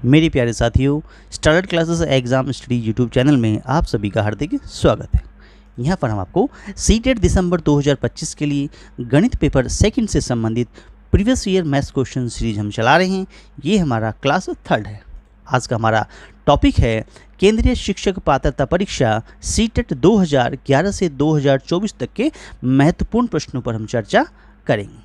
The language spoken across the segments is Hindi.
मेरे प्यारे साथियों, standard classes exam study YouTube channel में आप सभी का हार्दिक स्वागत है। यहाँ पर हम आपको सीटेट दिसंबर 2025 के लिए गणित पेपर सेकंड से संबंधित previous year maths question series हम चला रहे हैं। ये हमारा क्लास थर्ड है। आज का हमारा टॉपिक है केंद्रीय शिक्षक पात्रता परीक्षा सीटेट 2011 से 2024 तक के महत्वपूर्ण प्रश्नों पर हम चर्चा करेंगे।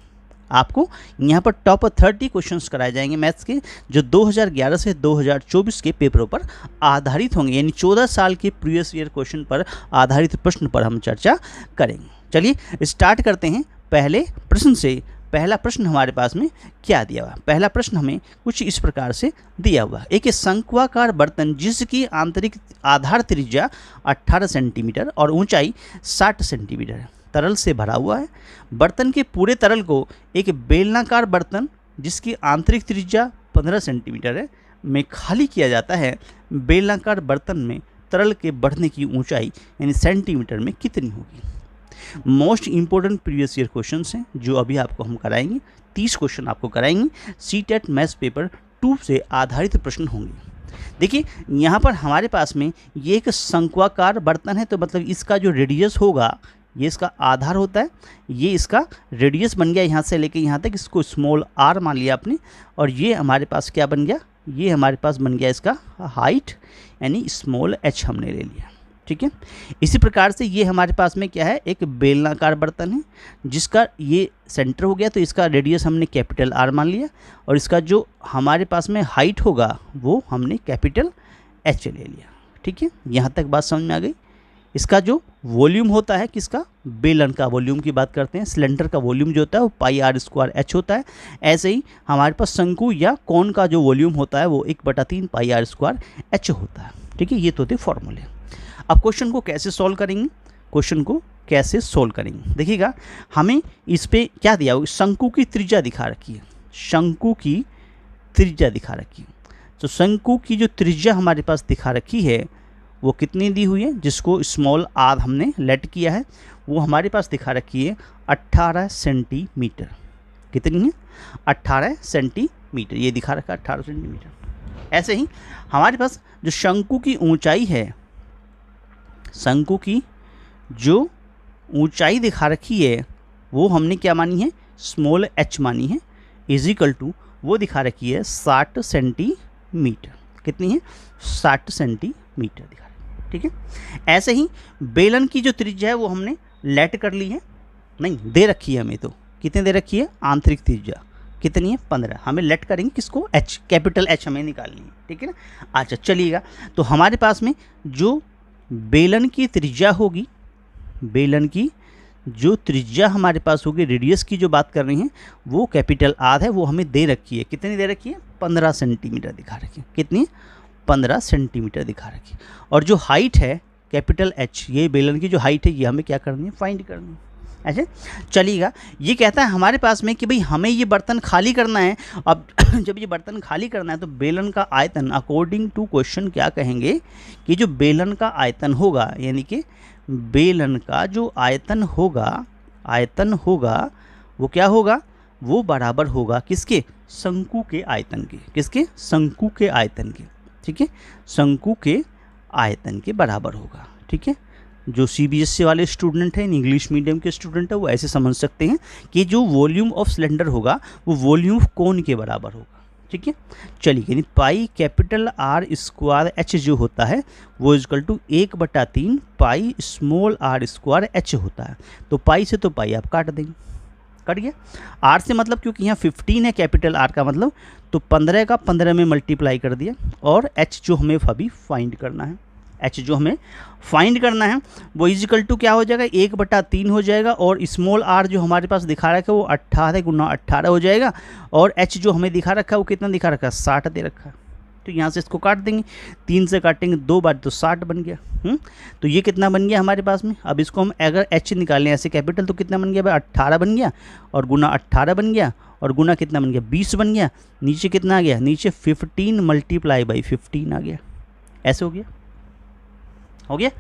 आपको यहाँ पर टॉप 30 क्वेश्चंस कराए जाएंगे मैथ्स के, जो 2011 से 2024 के पेपरों पर आधारित होंगे, यानी 14 साल के प्रीवियस ईयर क्वेश्चन पर आधारित प्रश्न पर हम चर्चा करेंगे। चलिए स्टार्ट करते हैं पहले प्रश्न से। पहला प्रश्न हमारे पास में क्या दिया हुआ? पहला प्रश्न हमें कुछ इस प्रकार से दिया हुआ। एक शंक्वाकार बर्तन जिसकी आंतरिक आधार त्रिज्या 18 सेंटीमीटर और ऊंचाई 60 सेंटीमीटर है, तरल से भरा हुआ है। बर्तन के पूरे तरल को एक बेलनाकार बर्तन जिसकी आंतरिक त्रिज्या 15 सेंटीमीटर है में खाली किया जाता है। बेलनाकार बर्तन में तरल के बढ़ने की ऊंचाई यानी सेंटीमीटर में कितनी होगी? Most important previous year questions हैं जो अभी आपको हम कराएंगे। 30 क्वेश्चन आपको कराएंगे। सीटेट मैथ्स पेपर 2 से आधारित प्रश्न होंगे। देखिए यहाँ पर हमारे पास में ये एक शंक्वाकार बर्तन है, तो मतलब इसका जो रेडियस होगा, ये इसका आधार होता है, ये इसका रेडियस बन गया यहाँ से लेके यहाँ तक, इसको स्मॉल आर मान लिया आपने। और ये हमारे पास क्या बन गया? ये हमारे पास बन गया इसका हाइट, यानी स्मॉल एच हमने ले लिया। ठीक है, इसी प्रकार से ये हमारे पास में क्या है? एक बेलनाकार बर्तन है जिसका ये सेंटर हो गया, तो इसका रेडियस हमने कैपिटल आर मान लिया, और इसका जो हमारे पास में हाइट होगा वो हमने कैपिटल एच ले लिया। ठीक है, यहाँ तक बात समझ में आ गई। इसका जो वॉल्यूम होता है, किसका? बेलन का वॉल्यूम की बात करते हैं। सिलेंडर का वॉल्यूम जो होता है वो पाई आर स्क्वायर एच होता है। ऐसे ही हमारे पास शंकु या कोन का जो वॉल्यूम होता है वो 1/3 पाई आर स्क्वायर एच होता है। ठीक है, ये तो थे फॉर्मूले। अब क्वेश्चन को कैसे सॉल्व करेंगे? क्वेश्चन को कैसे सॉल्व करेंगे देखिएगा, हमें इस पे क्या दिया हुआ? शंकु की त्रिज्या दिखा रखी है। शंकु की त्रिज्या दिखा रखी है। तो शंकु की जो त्रिज्या हमारे पास दिखा रखी है वो कितनी दी हुई है, जिसको स्मॉल आर हमने लेट किया है, वो हमारे पास दिखा रखी है 18 सेंटीमीटर। कितनी है? 18 सेंटीमीटर। ये दिखा रखा है 18 सेंटीमीटर। ऐसे ही हमारे पास जो शंकु की ऊंचाई है, शंकु की जो ऊंचाई दिखा रखी है वो हमने क्या मानी है? स्मॉल एच मानी है, इज इक्वल टू वो दिखा रखी है 60 सेंटीमीटर। कितनी है? 60 सेंटीमीटर दिखा रही है। ठीक है, ऐसे ही बेलन की जो त्रिज्या है वो हमने लेट कर ली है, नहीं दे रखी है हमें, तो कितने दे रखी है? आंतरिक त्रिज्या कितनी है? 15। हमें लेट करेंगे किसको? एच, कैपिटल एच हमें निकालनी है। ठीक है ना। अच्छा चलिएगा, तो हमारे पास में जो बेलन की त्रिज्या होगी, बेलन की जो त्रिज्या हमारे पास होगी, रेडियस की जो बात कर रहे हैं, वो कैपिटल आर है, वो हमें दे रखी है। कितनी दे रखी है? 15 सेंटीमीटर दिखा रखी है। कितनी? 15 सेंटीमीटर दिखा रखी है। और जो हाइट है कैपिटल एच, ये बेलन की जो हाइट है ये हमें क्या करनी है? फाइंड करनी है। ऐसे चलिएगा, ये कहता है हमारे पास में कि भाई हमें ये बर्तन खाली करना है। अब जब ये बर्तन खाली करना है तो बेलन का आयतन अकॉर्डिंग टू क्वेश्चन क्या कहेंगे कि जो बेलन का आयतन होगा, यानी कि बेलन का जो आयतन होगा वो क्या होगा? वो बराबर होगा किसके? शंकु के आयतन के। किसके? शंकु के आयतन के। ठीक है, शंकु के आयतन के बराबर होगा। ठीक है, जो सीबीएसई वाले स्टूडेंट हैं, इंग्लिश मीडियम के स्टूडेंट हैं, वो ऐसे समझ सकते हैं कि जो वॉल्यूम ऑफ सिलेंडर होगा वो वॉल्यूम ऑफ कोन के बराबर होगा। ठीक है, चलिए, यानी pi capital R square H जो होता है वो equal to 1/3 pi small R square H होता है। तो पाई से तो पाई आप काट देंगे, कट गया। आर से मतलब क्योंकि यहाँ 15 है कैपिटल आर का मतलब, तो 15 का 15 में मल्टीप्लाई कर दिया। और एच जो हमें अभी फाइंड करना है, एच जो हमें फाइंड करना है वो इजिकल टू क्या हो जाएगा? 1/3 हो जाएगा। और स्मॉल आर जो हमारे पास दिखा रखा है वो 18 × 18 हो जाएगा। और एच जो हमें दिखा रखा है वो कितना दिखा रखा है? 60 दे रखा है। तो यहाँ से इसको काट देंगे, 3 से काटेंगे 2 बार तो 60 बन गया। तो ये कितना बन गया हमारे पास में? अब इसको हम अगर एच निकालें ऐसे कैपिटल तो कितना बन गया भाई? 18 बन गया, और गुना 18 बन गया, और गुना कितना बन गया? 20 बन गया। नीचे कितना आ गया? नीचे 15 × 15 आ गया। ऐसे हो गया, हो गया।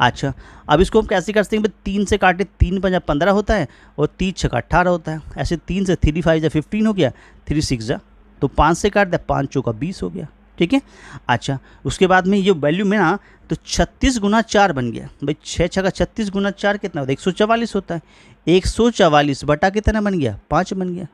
अच्छा, अब इसको हम कैसे कर सकते हैं? 3 से काटे, 3 × 5 = 15 होता है, और 3 × 6 = 18 होता है। ऐसे 3 से 3 × 5 = 15 हो गया, 3 × 6 = तो 5 से काट दिया, 5 × 4 = 20 हो गया। ठीक है। अच्छा, उसके बाद में ये वैल्यू में ना तो 36 गुना 4 बन गया भाई, 6 छका 36 गुना 4 कितना होता है 144 होता है। 144 बटा कितना बन गया 5 बन गया।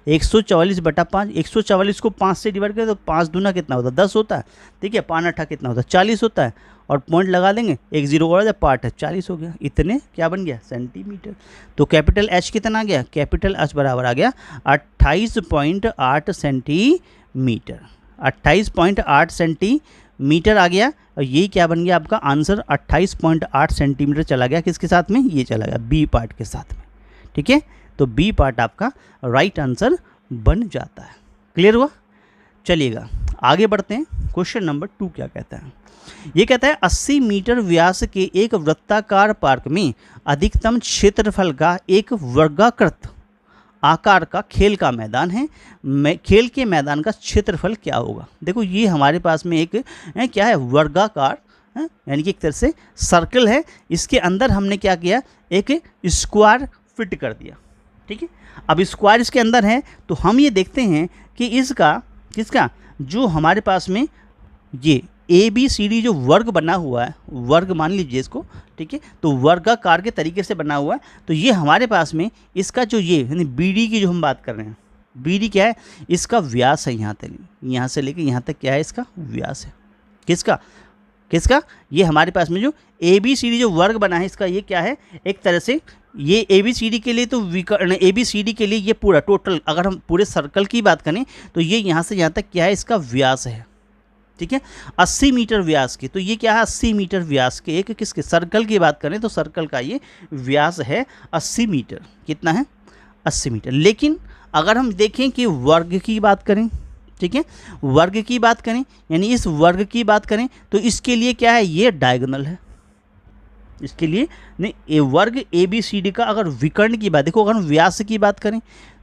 144 बटा 5, 144 को 5 से डिवाइड करें तो 5 दूना कितना होता है 10 होता है। ठीक है, 5 8 कितना होता है 40 होता है, और पॉइंट लगा देंगे, एक जीरो और पार्ट है 40 हो गया। इतने क्या बन गया सेंटीमीटर। तो कैपिटल एच कितना आ गया, कैपिटल एच बराबर आ गया 28.8 सेंटीमीटर। 28.8 सेंटीमीटर आ गया, और ये क्या बन गया आपका आंसर 28.8 सेंटीमीटर चला गया किसके साथ में, ये चला गया बी पार्ट के साथ में। ठीक है, तो बी पार्ट आपका राइट आंसर बन जाता है। क्लियर हुआ। चलिएगा आगे बढ़ते हैं। क्वेश्चन नंबर 2 क्या कहता है, ये कहता है 80 मीटर व्यास के एक वृत्ताकार पार्क में अधिकतम क्षेत्रफल का एक वर्गाकृत आकार का खेल का मैदान है, खेल के मैदान का क्षेत्रफल क्या होगा। देखो ये हमारे पास में एक क्या है वर्गाकार, यानी कि एक तरह से सर्कल है, इसके अंदर हमने क्या किया एक स्क्वायर फिट कर दिया। ठीक है, अब स्क्वायर इसके अंदर है तो हम ये देखते हैं कि इसका किसका जो हमारे पास में ये ABCD जो वर्ग बना हुआ है, वर्ग मान लीजिए इसको, ठीक है, तो वर्गाकार के तरीके से बना हुआ है। तो ये हमारे पास में इसका जो ये यानी BD की जो हम बात कर रहे हैं, BD क्या है, इसका व्यास है, यहाँ से लेके यहाँ तक क्या है इसका व्यास है। किसका किसका ये हमारे पास में जो ABCD जो वर्ग बना है इसका ये क्या है, एक तरह से ये ABCD के लिए तो ABCD के लिए ये पूरा टोटल अगर हम पूरे सर्कल की बात करें तो ये यहाँ से यहाँ तक क्या है इसका व्यास है। ठीक है, 80 मीटर व्यास के, तो ये क्या है 80 मीटर व्यास के एक किसके सर्कल की बात करें तो सर्कल का ये व्यास है 80 मीटर। कितना है 80 मीटर। लेकिन अगर हम देखें कि वर्ग की बात करें, ठीक है, वर्ग की बात करें यानी इस वर्ग की बात करें तो इसके लिए क्या है ये डायगोनल है। इसके लिए नहीं वर्ग ABCD का अगर विकर्ण की बात, देखो अगर हम व्यास की बात करें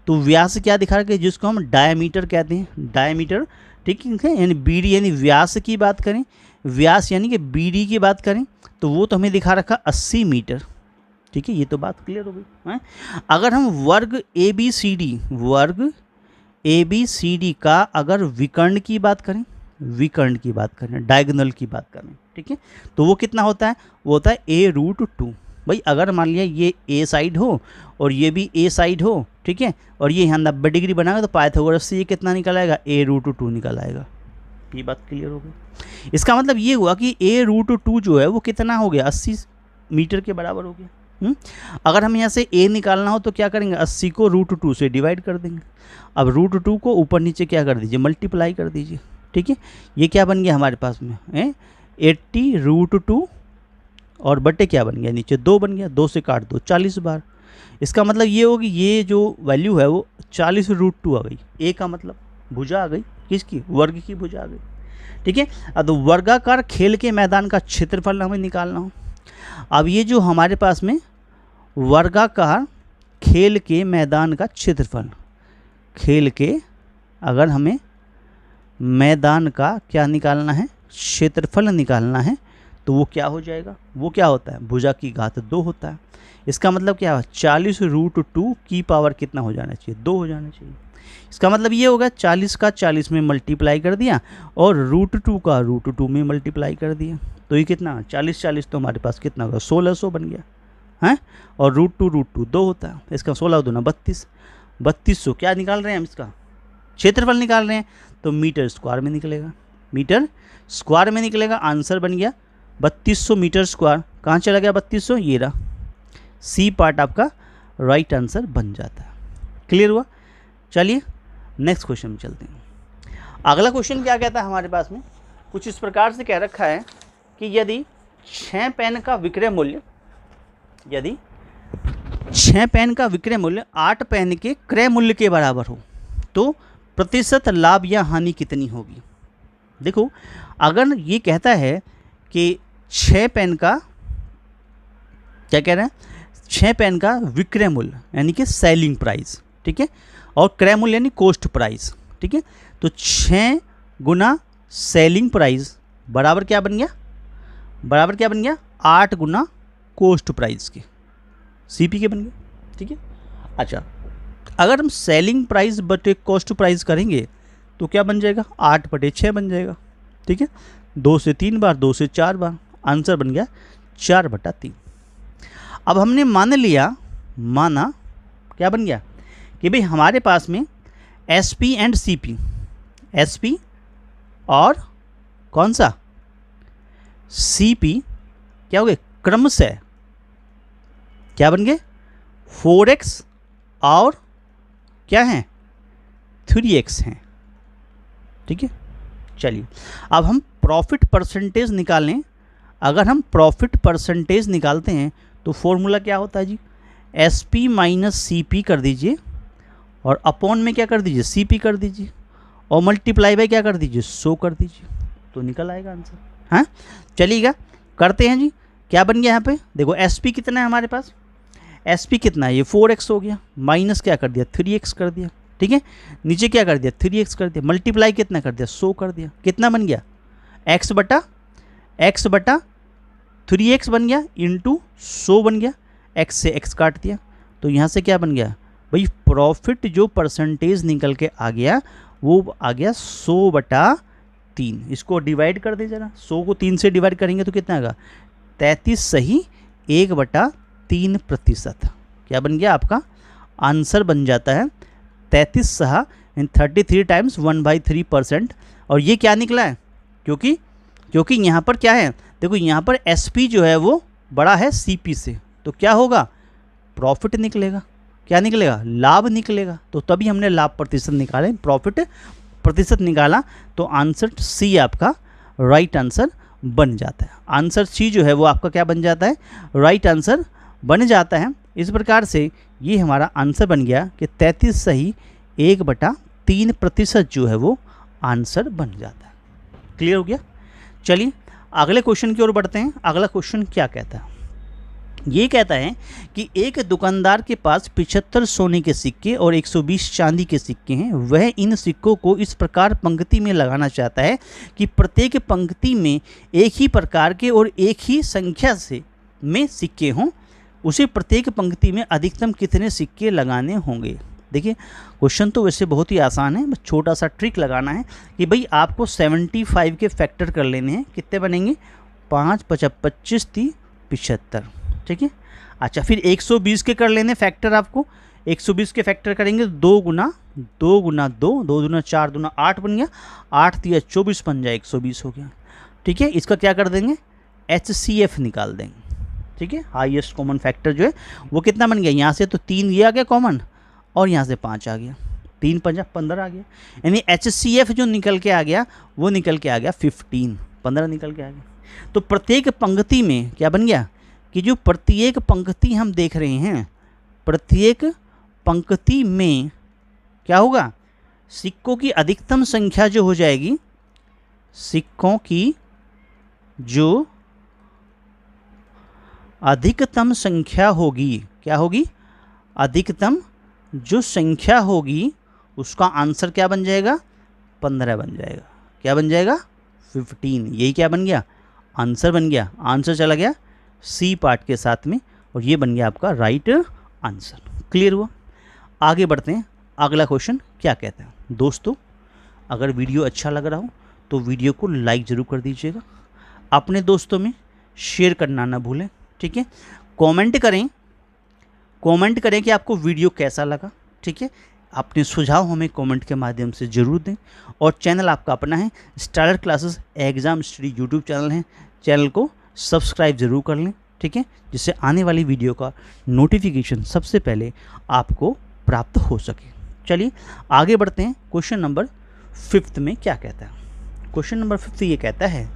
तो व्यास क्या दिखा रहा है जिसको हम डायमीटर कहते हैं, डायमीटर। ठीक है, यानी BD यानी व्यास की बात करें, व्यास यानी कि BD की बात करें तो वो तो हमें दिखा रखा 80 मीटर। ठीक है, ये तो बात क्लियर हो गई है। अगर हम वर्ग ABCD का अगर विकर्ण की बात करें, डायगोनल की बात करें, ठीक है, तो वो कितना होता है, वो होता है A√2। भाई अगर मान लिया ये A साइड हो और ये भी A साइड हो, ठीक है, और ये यहाँ 90 डिग्री बनाएगा तो पाइथागोरस से ये कितना निकल आएगा A√2 निकल आएगा। ये बात क्लियर हो गई। इसका मतलब ये हुआ कि A√2 जो है वो कितना हो गया 80 मीटर के बराबर हो गया। अगर हम यहाँ से A निकालना हो तो क्या करेंगे 80 को √2 से डिवाइड कर देंगे। अब √2 को ऊपर नीचे क्या कर दीजिए मल्टीप्लाई कर दीजिए। ठीक है, ये क्या बन गया हमारे पास में 80√2 और बटे क्या बन गया नीचे 2 बन गया, 2 से काट दो 40 बार। इसका मतलब ये होगी ये जो वैल्यू है वो 40√2 आ गई। A का मतलब भुजा आ गई, किसकी वर्ग की भुजा आ गई। ठीक है, अब वर्गाकार खेल के मैदान का क्षेत्रफल हमें निकालना हो। अब ये जो हमारे पास में वर्गाकार खेल के मैदान का क्षेत्रफल, खेल के अगर हमें मैदान का क्या निकालना है क्षेत्रफल निकालना है तो वो क्या हो जाएगा, वो क्या होता है भुजा की घात 2 होता है। इसका मतलब क्या है 40√2 की पावर कितना हो जाना चाहिए 2 हो जाना चाहिए। इसका मतलब ये होगा 40 का 40 में मल्टीप्लाई कर दिया और √2 का √2 में मल्टीप्लाई कर दिया तो ये कितना 40 तो हमारे पास कितना होगा 1600 बन गया है, और √2 2 होता है। इसका 16 दूना 3200 क्या निकाल रहे हैं हम इसका क्षेत्रफल निकाल रहे हैं तो मीटर स्क्वायर में निकलेगा, मीटर स्क्वायर में निकलेगा। आंसर बन गया 3200 मीटर स्क्वायर। कहाँ चला गया 3200, ये रहा। सी पार्ट आपका राइट आंसर बन जाता है। क्लियर हुआ। चलिए नेक्स्ट क्वेश्चन में चलते हैं। अगला क्वेश्चन क्या कहता है हमारे पास में कुछ इस प्रकार से कह रखा है कि यदि 6 पेन का विक्रय मूल्य, यदि 6 पेन का विक्रय मूल्य 8 पेन के क्रय मूल्य के बराबर हो तो प्रतिशत लाभ या हानि कितनी होगी। देखो अगर ये कहता है कि 6 पेन का क्या कह रहे हैं 6 पेन का विक्रय मूल्य यानी कि सेलिंग प्राइस, ठीक है, और क्रय मूल्य यानी कॉस्ट प्राइस, ठीक है, तो 6 गुना सेलिंग प्राइस बराबर क्या बन गया, बराबर क्या बन गया 8 गुना कॉस्ट प्राइस के, CP के बन गया। ठीक है, अच्छा अगर हम सेलिंग प्राइस बटे कॉस्ट प्राइस करेंगे तो क्या बन जाएगा 8/6 बन जाएगा। ठीक है, 2 से 3 बार, 2 से 4 बार, आंसर बन गया 4/3। अब हमने माना क्या बन गया कि भाई हमारे पास में SP एंड CP, SP और कौन सा CP क्या हो गए, क्रमशः क्या बन गए, 4x और क्या हैं, 3x हैं। ठीक है, चलिए अब हम प्रॉफिट परसेंटेज निकालें। अगर हम प्रॉफिट परसेंटेज निकालते हैं तो फॉर्मूला क्या होता है जी, SP माइनस CP कर दीजिए और अपॉन में क्या कर दीजिए, CP कर दीजिए और मल्टीप्लाई बाय क्या कर दीजिए, 100 कर दीजिए, तो निकल आएगा आंसर। हाँ चलिएगा, करते हैं जी। क्या बन गया यहाँ पे, देखो SP कितना है हमारे पास, SP कितना है, ये 4x हो गया, माइनस क्या कर दिया, 3x कर दिया। ठीक है, नीचे क्या कर दिया, 3x कर दिया, मल्टीप्लाई कितना कर दिया, 100 कर दिया, कितना बन गया, x बटा 3x बन गया इंटू 100 बन गया, x से x काट दिया, तो यहाँ से क्या बन गया भाई, प्रॉफिट जो परसेंटेज निकल के आ गया वो आ गया 100/3। इसको डिवाइड कर दे जरा, 100 को 3 से डिवाइड करेंगे तो कितना आएगा, 33 सही 1/3%। क्या बन गया आपका आंसर बन जाता है 33 टाइम्स 1/3%। और ये क्या निकला है, क्योंकि यहाँ पर क्या है, देखो यहाँ पर SP जो है वो बड़ा है CP से, तो क्या होगा, प्रॉफिट निकलेगा, क्या निकलेगा, लाभ निकलेगा। तो तभी हमने लाभ प्रतिशत निकाले, प्रॉफिट प्रतिशत निकाला, तो आंसर C आपका राइट आंसर बन जाता है। आंसर C जो है वो आपका क्या बन जाता है, राइट आंसर बन जाता है। इस प्रकार से ये हमारा आंसर बन गया कि 33 सही 1/3% जो है वो आंसर बन जाता है। क्लियर हो गया। चलिए अगले क्वेश्चन की ओर बढ़ते हैं। अगला क्वेश्चन क्या कहता है, ये कहता है कि एक दुकानदार के पास 75 सोने के सिक्के और 120 चांदी के सिक्के हैं। वह इन सिक्कों को इस प्रकार पंक्ति में लगाना चाहता है कि प्रत्येक पंक्ति में एक ही प्रकार के और एक ही संख्या से में सिक्के हों। उसे प्रत्येक पंक्ति में अधिकतम कितने सिक्के लगाने होंगे। देखिए क्वेश्चन तो वैसे बहुत ही आसान है, बस छोटा सा ट्रिक लगाना है कि भाई आपको 75 के फैक्टर कर लेने हैं। कितने बनेंगे, 5 5 25 30 75। ठीक है, अच्छा फिर 120 के कर लेने फैक्टर। आपको 120 के फैक्टर करेंगे 2 गुना 2 गुना 2, 2 दूना 4 दूना 8 बन गया, 8 3 24 बन जाए 120 हो गया। ठीक है, इसका क्या कर देंगे, HCF निकाल देंगे। ठीक है, हाईएस्ट कॉमन फैक्टर जो है वो कितना बन गया, यहाँ से तो 3 ये आ गया कॉमन और यहाँ से 5 आ गया, 3 5 15 आ गया, यानी HCF जो निकल के आ गया वो निकल के आ गया 15 निकल के आ गया। तो प्रत्येक पंक्ति में क्या बन गया कि जो प्रत्येक पंक्ति हम देख रहे हैं, प्रत्येक पंक्ति में क्या होगा, सिक्कों की अधिकतम संख्या जो हो जाएगी, सिक्कों की जो अधिकतम संख्या होगी, क्या होगी, अधिकतम जो संख्या होगी उसका आंसर क्या बन जाएगा, 15 बन जाएगा। क्या बन जाएगा, 15। यही क्या बन गया, आंसर बन गया। आंसर चला गया C पार्ट के साथ में और ये बन गया आपका राइट आंसर। क्लियर हुआ। आगे बढ़ते हैं। अगला क्वेश्चन क्या कहता है। दोस्तों अगर वीडियो अच्छा लग रहा हो तो वीडियो को लाइक ज़रूर कर दीजिएगा, अपने दोस्तों में शेयर करना ना भूलें। ठीक है, कमेंट करें कि आपको वीडियो कैसा लगा। ठीक है, अपने सुझाव हमें कमेंट के माध्यम से ज़रूर दें। और चैनल आपका अपना है starrer classes exam study YouTube channel है, चैनल को सब्सक्राइब ज़रूर कर लें। ठीक है, जिससे आने वाली वीडियो का नोटिफिकेशन सबसे पहले आपको प्राप्त हो सके। चलिए आगे बढ़ते हैं। क्वेश्चन नंबर 5 में क्या कहता है। क्वेश्चन नंबर 5 ये कहता है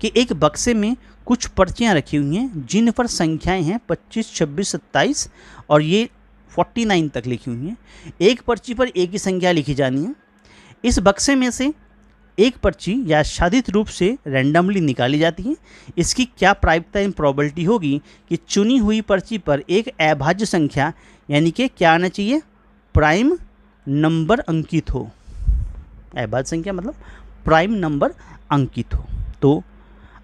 कि एक बक्से में कुछ पर्चियाँ रखी हुई हैं जिन पर संख्याएं हैं 25 26 27 और ये 49 तक लिखी हुई हैं। एक पर्ची पर एक ही संख्या लिखी जानी है। इस बक्से में से एक पर्ची यादृच्छिक रूप से रैंडमली निकाली जाती है। इसकी क्या प्रायिकता इन प्रोबेबिलिटी होगी कि चुनी हुई पर्ची पर एक अभाज्य संख्या यानी कि क्या आना चाहिए, प्राइम नंबर अंकित हो। अभाज्य संख्या मतलब प्राइम नंबर अंकित हो। तो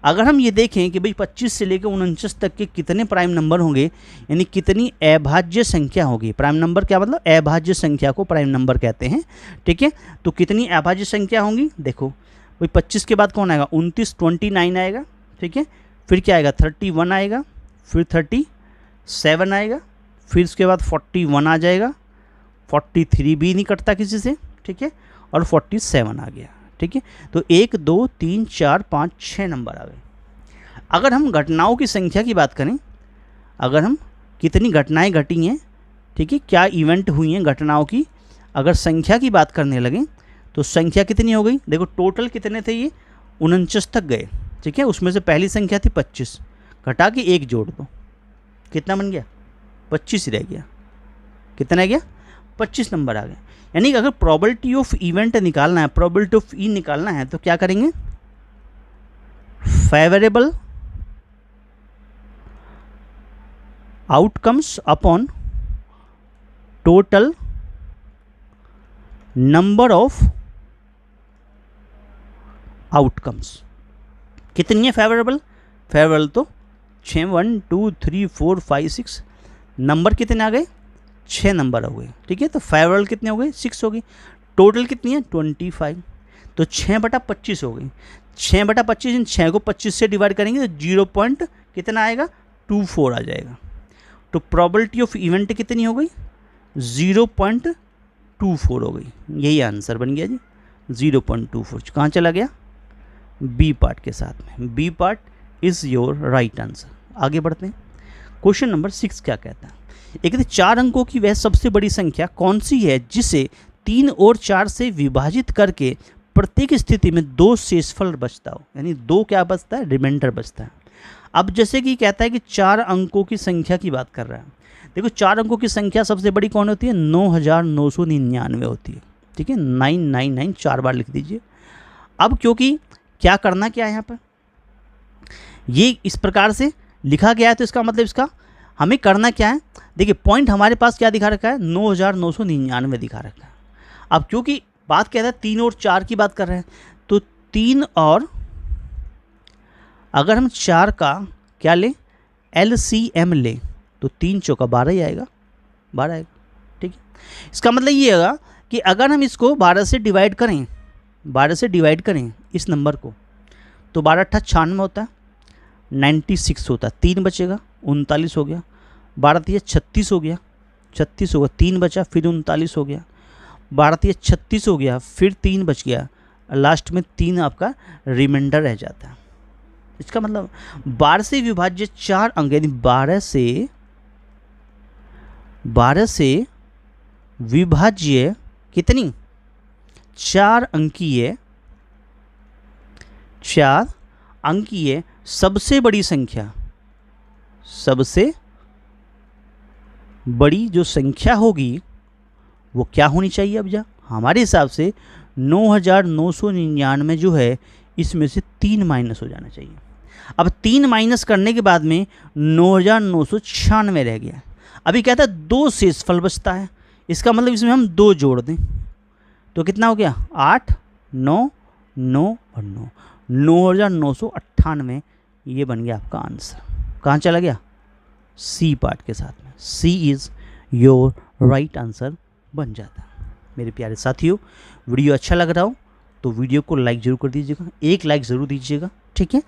अगर हम ये देखें कि भाई 25 से लेकर 49 तक के कितने प्राइम नंबर होंगे, यानी कितनी अभाज्य संख्या होगी। प्राइम नंबर क्या मतलब, अभाज्य संख्या को प्राइम नंबर कहते हैं। ठीक है, तो कितनी अभाज्य संख्या होंगी, देखो वही 25 के बाद कौन आएगा 29, 29 आएगा, ठीक है। फिर क्या आएगा 31 आएगा, फिर 37 आएगा, फिर उसके बाद 41 आ जाएगा, 43 भी नहीं कटता किसी से, ठीक है, और 47 आ गया, ठीक है। तो 1 2 3 4 5 6 नंबर आ गए। अगर हम घटनाओं की संख्या की बात करें, अगर हम कितनी घटनाएं घटी हैं, ठीक है, क्या इवेंट हुई हैं घटनाओं की, अगर संख्या की बात करने लगें तो संख्या कितनी हो गई, देखो टोटल कितने थे, ये 49 तक गए, ठीक है। उसमें से पहली संख्या थी 25, घटा के 1 जोड़ दो, कितना बन गया 25 रह गया, कितना रह गया 25 नंबर आ गए। यानी कि अगर प्रोबेबिलिटी ऑफ इवेंट निकालना है, प्रोबेबिलिटी ऑफ ई निकालना है, तो क्या करेंगे, favourable outcomes upon total number of outcomes. कितनी है फेवरेबल, फेवरेबल तो 6 1 2 3 4 5 6 नंबर कितने आ गए 6 नंबर हो गए, ठीक है। तो फेवरेबल कितने हो गए 6 हो गई, टोटल कितनी है 25, तो 6/25 हो गई। 6/25 इन 6 को 25 से डिवाइड करेंगे तो 0 पॉइंट कितना आएगा 24 आ जाएगा। तो प्रोबेबिलिटी ऑफ इवेंट कितनी हो गई 0.24 हो गई, यही आंसर बन गया जी 0.24। कहाँ चला गया बी पार्ट के साथ में, B part is your right answer. आगे बढ़ते हैं, क्वेश्चन नंबर 6 क्या कहता है। एक 4 अंकों की वह सबसे बड़ी संख्या कौन सी है जिसे 3 और 4 से विभाजित करके प्रत्येक स्थिति में 2 शेषफल बचता हो, यानी 2 क्या बचता है रिमाइंडर बचता है। अब जैसे कि कहता है कि 4 अंकों की संख्या की बात कर रहा है, देखो 4 अंकों की संख्या सबसे बड़ी कौन होती है 9999 होती है, ठीक है। 999 4 बार लिख दीजिए। अब क्योंकि क्या करना क्या है यहाँ पर, ये इस प्रकार से लिखा गया है तो इसका मतलब इसका हमें करना क्या है, देखिए पॉइंट हमारे पास क्या दिखा रखा है 9999 दिखा रखा है। अब क्योंकि बात कह रहा है 3 और 4 की बात कर रहे हैं, तो 3 और अगर हम 4 का क्या लें LCM लें तो 3 चौका 12 ही आएगा, 12 आएगा, ठीक है। इसका मतलब ये होगा कि अगर हम इसको 12 से डिवाइड करें, 12 से डिवाइड करें इस नंबर को, तो 12 × 96 होता है, 96 होता है, 3 बचेगा 39 हो गया, 12 × 36 हो गया, 36 होगा, 3 बचा फिर 39 हो गया, 12 × 36 हो गया, फिर 3 बच गया, लास्ट में 3 आपका रिमाइंडर रह जाता है। इसका मतलब 12 से विभाज्य 4 अंक, यानी 12 से विभाज्य कितनी 4 अंकीय सबसे बड़ी संख्या, सबसे बड़ी जो संख्या होगी वो क्या होनी चाहिए। अब जा हमारे हिसाब से 9999 जो है इसमें से 3 माइनस हो जाना चाहिए। अब 3 माइनस करने के बाद में 9996 रह गया। अभी कहता है 2 शेषफल बचता है, इसका मतलब इसमें हम 2 जोड़ दें तो कितना हो गया 8 9 9 और 9, 9998 ये बन गया आपका आंसर। कहाँ चला गया सी पार्ट के साथ में, C is your right answer बन जाता है। मेरे प्यारे साथियों, वीडियो अच्छा लग रहा हो तो वीडियो को लाइक ज़रूर कर दीजिएगा, एक लाइक ज़रूर दीजिएगा, ठीक है।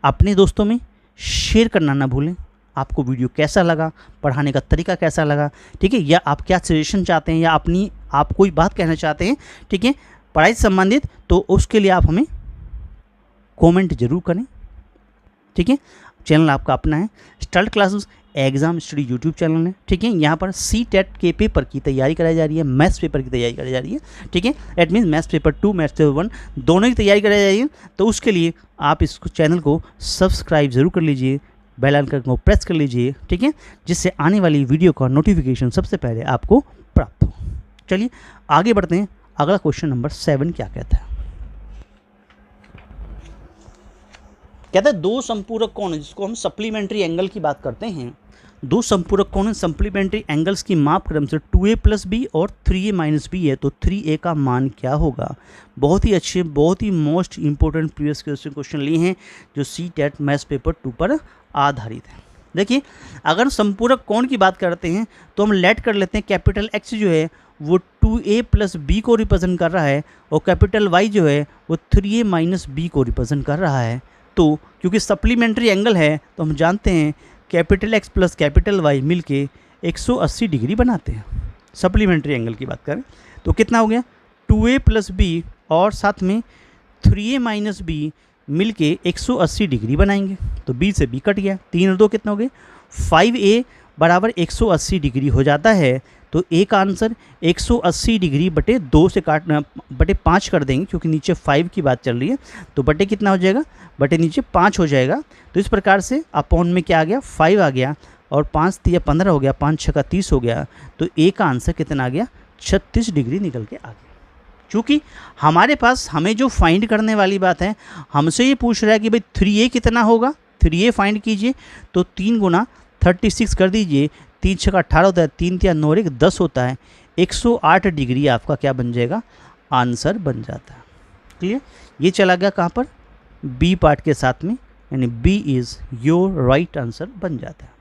अपने दोस्तों में शेयर करना ना भूलें। आपको वीडियो कैसा लगा, पढ़ाने का तरीका कैसा लगा, ठीक है, या आप क्या सजेशन चाहते हैं, या आप कोई बात कहना चाहते हैं, ठीक है, पढ़ाई से संबंधित, तो उसके लिए आप हमें कमेंट जरूर करें, ठीक है। चैनल आपका अपना है, start classes exam study YouTube channel है, ठीक है। यहाँ पर CTET के पेपर की तैयारी कराई जा रही है, मैथ्स पेपर की तैयारी कराई जा रही है, ठीक है। It means maths paper 2 maths paper 1 दोनों की तैयारी कराई जा रही है। तो उसके लिए आप इस चैनल को सब्सक्राइब ज़रूर कर लीजिए, बेल आइकन को प्रेस कर लीजिए, ठीक है, जिससे आने वाली वीडियो का नोटिफिकेशन सबसे पहले आपको प्राप्त हो। चलिए आगे बढ़ते हैं, अगला क्वेश्चन नंबर 7 क्या कहता है। कहता है 2 संपूरक कोण, जिसको हम सप्लीमेंट्री एंगल की बात करते हैं, 2 संपूरक कोण सप्लीमेंट्री एंगल्स की माप क्रम से 2a + b और 3a - b है, तो 3a का मान क्या होगा। बहुत ही अच्छे, बहुत ही मोस्ट इंपॉर्टेंट प्रीवियस क्वेश्चन लिए हैं जो CTET मैथ्स पेपर 2 पर आधारित है। देखिए अगर संपूरक कोण की बात करते हैं तो हम लेट कर लेते हैं कैपिटल X जो है वो 2a प्लस बी को रिप्रेजेंट कर रहा है और कैपिटल Y जो है वो 3a माइनस बी को रिप्रेजेंट कर रहा है। तो क्योंकि सप्लीमेंट्री एंगल है तो हम जानते हैं capital X plus capital Y मिलके 180 डिग्री बनाते हैं। सप्लीमेंट्री एंगल की बात करें तो कितना हो गया 2a प्लस बी और साथ में 3a माइनस बी मिलके 180 डिग्री बनाएंगे। तो b से b कट गया, 3 और 2 कितना हो गए 5a बराबर 180 डिग्री हो जाता है। तो a का आंसर 180 डिग्री बटे 2 से काटना बटे 5 कर देंगे क्योंकि नीचे 5 की बात चल रही है। तो बटे कितना हो जाएगा, बटे नीचे 5 हो जाएगा। तो इस प्रकार से अपॉन में क्या आ गया 5 आ गया और 5 3 15 हो गया, 5 6 का 30 हो गया। तो a का आंसर कितना आ गया 36 डिग्री निकल के आ गया। क्योंकि हमारे पास हमें जो फाइंड करने वाली बात है, हमसे ये पूछ रहा है कि भाई 3a कितना होगा, 3a फाइंड कीजिए। तो 3 गुना 36 कर दीजिए, 3 6 का 18 होता है, 3 3 9 1 10 होता है, 108 डिग्री आपका क्या बन जाएगा, आंसर बन जाता है। क्लियर, ये चला गया कहाँ पर बी पार्ट के साथ में, यानी B is your right answer बन जाता है।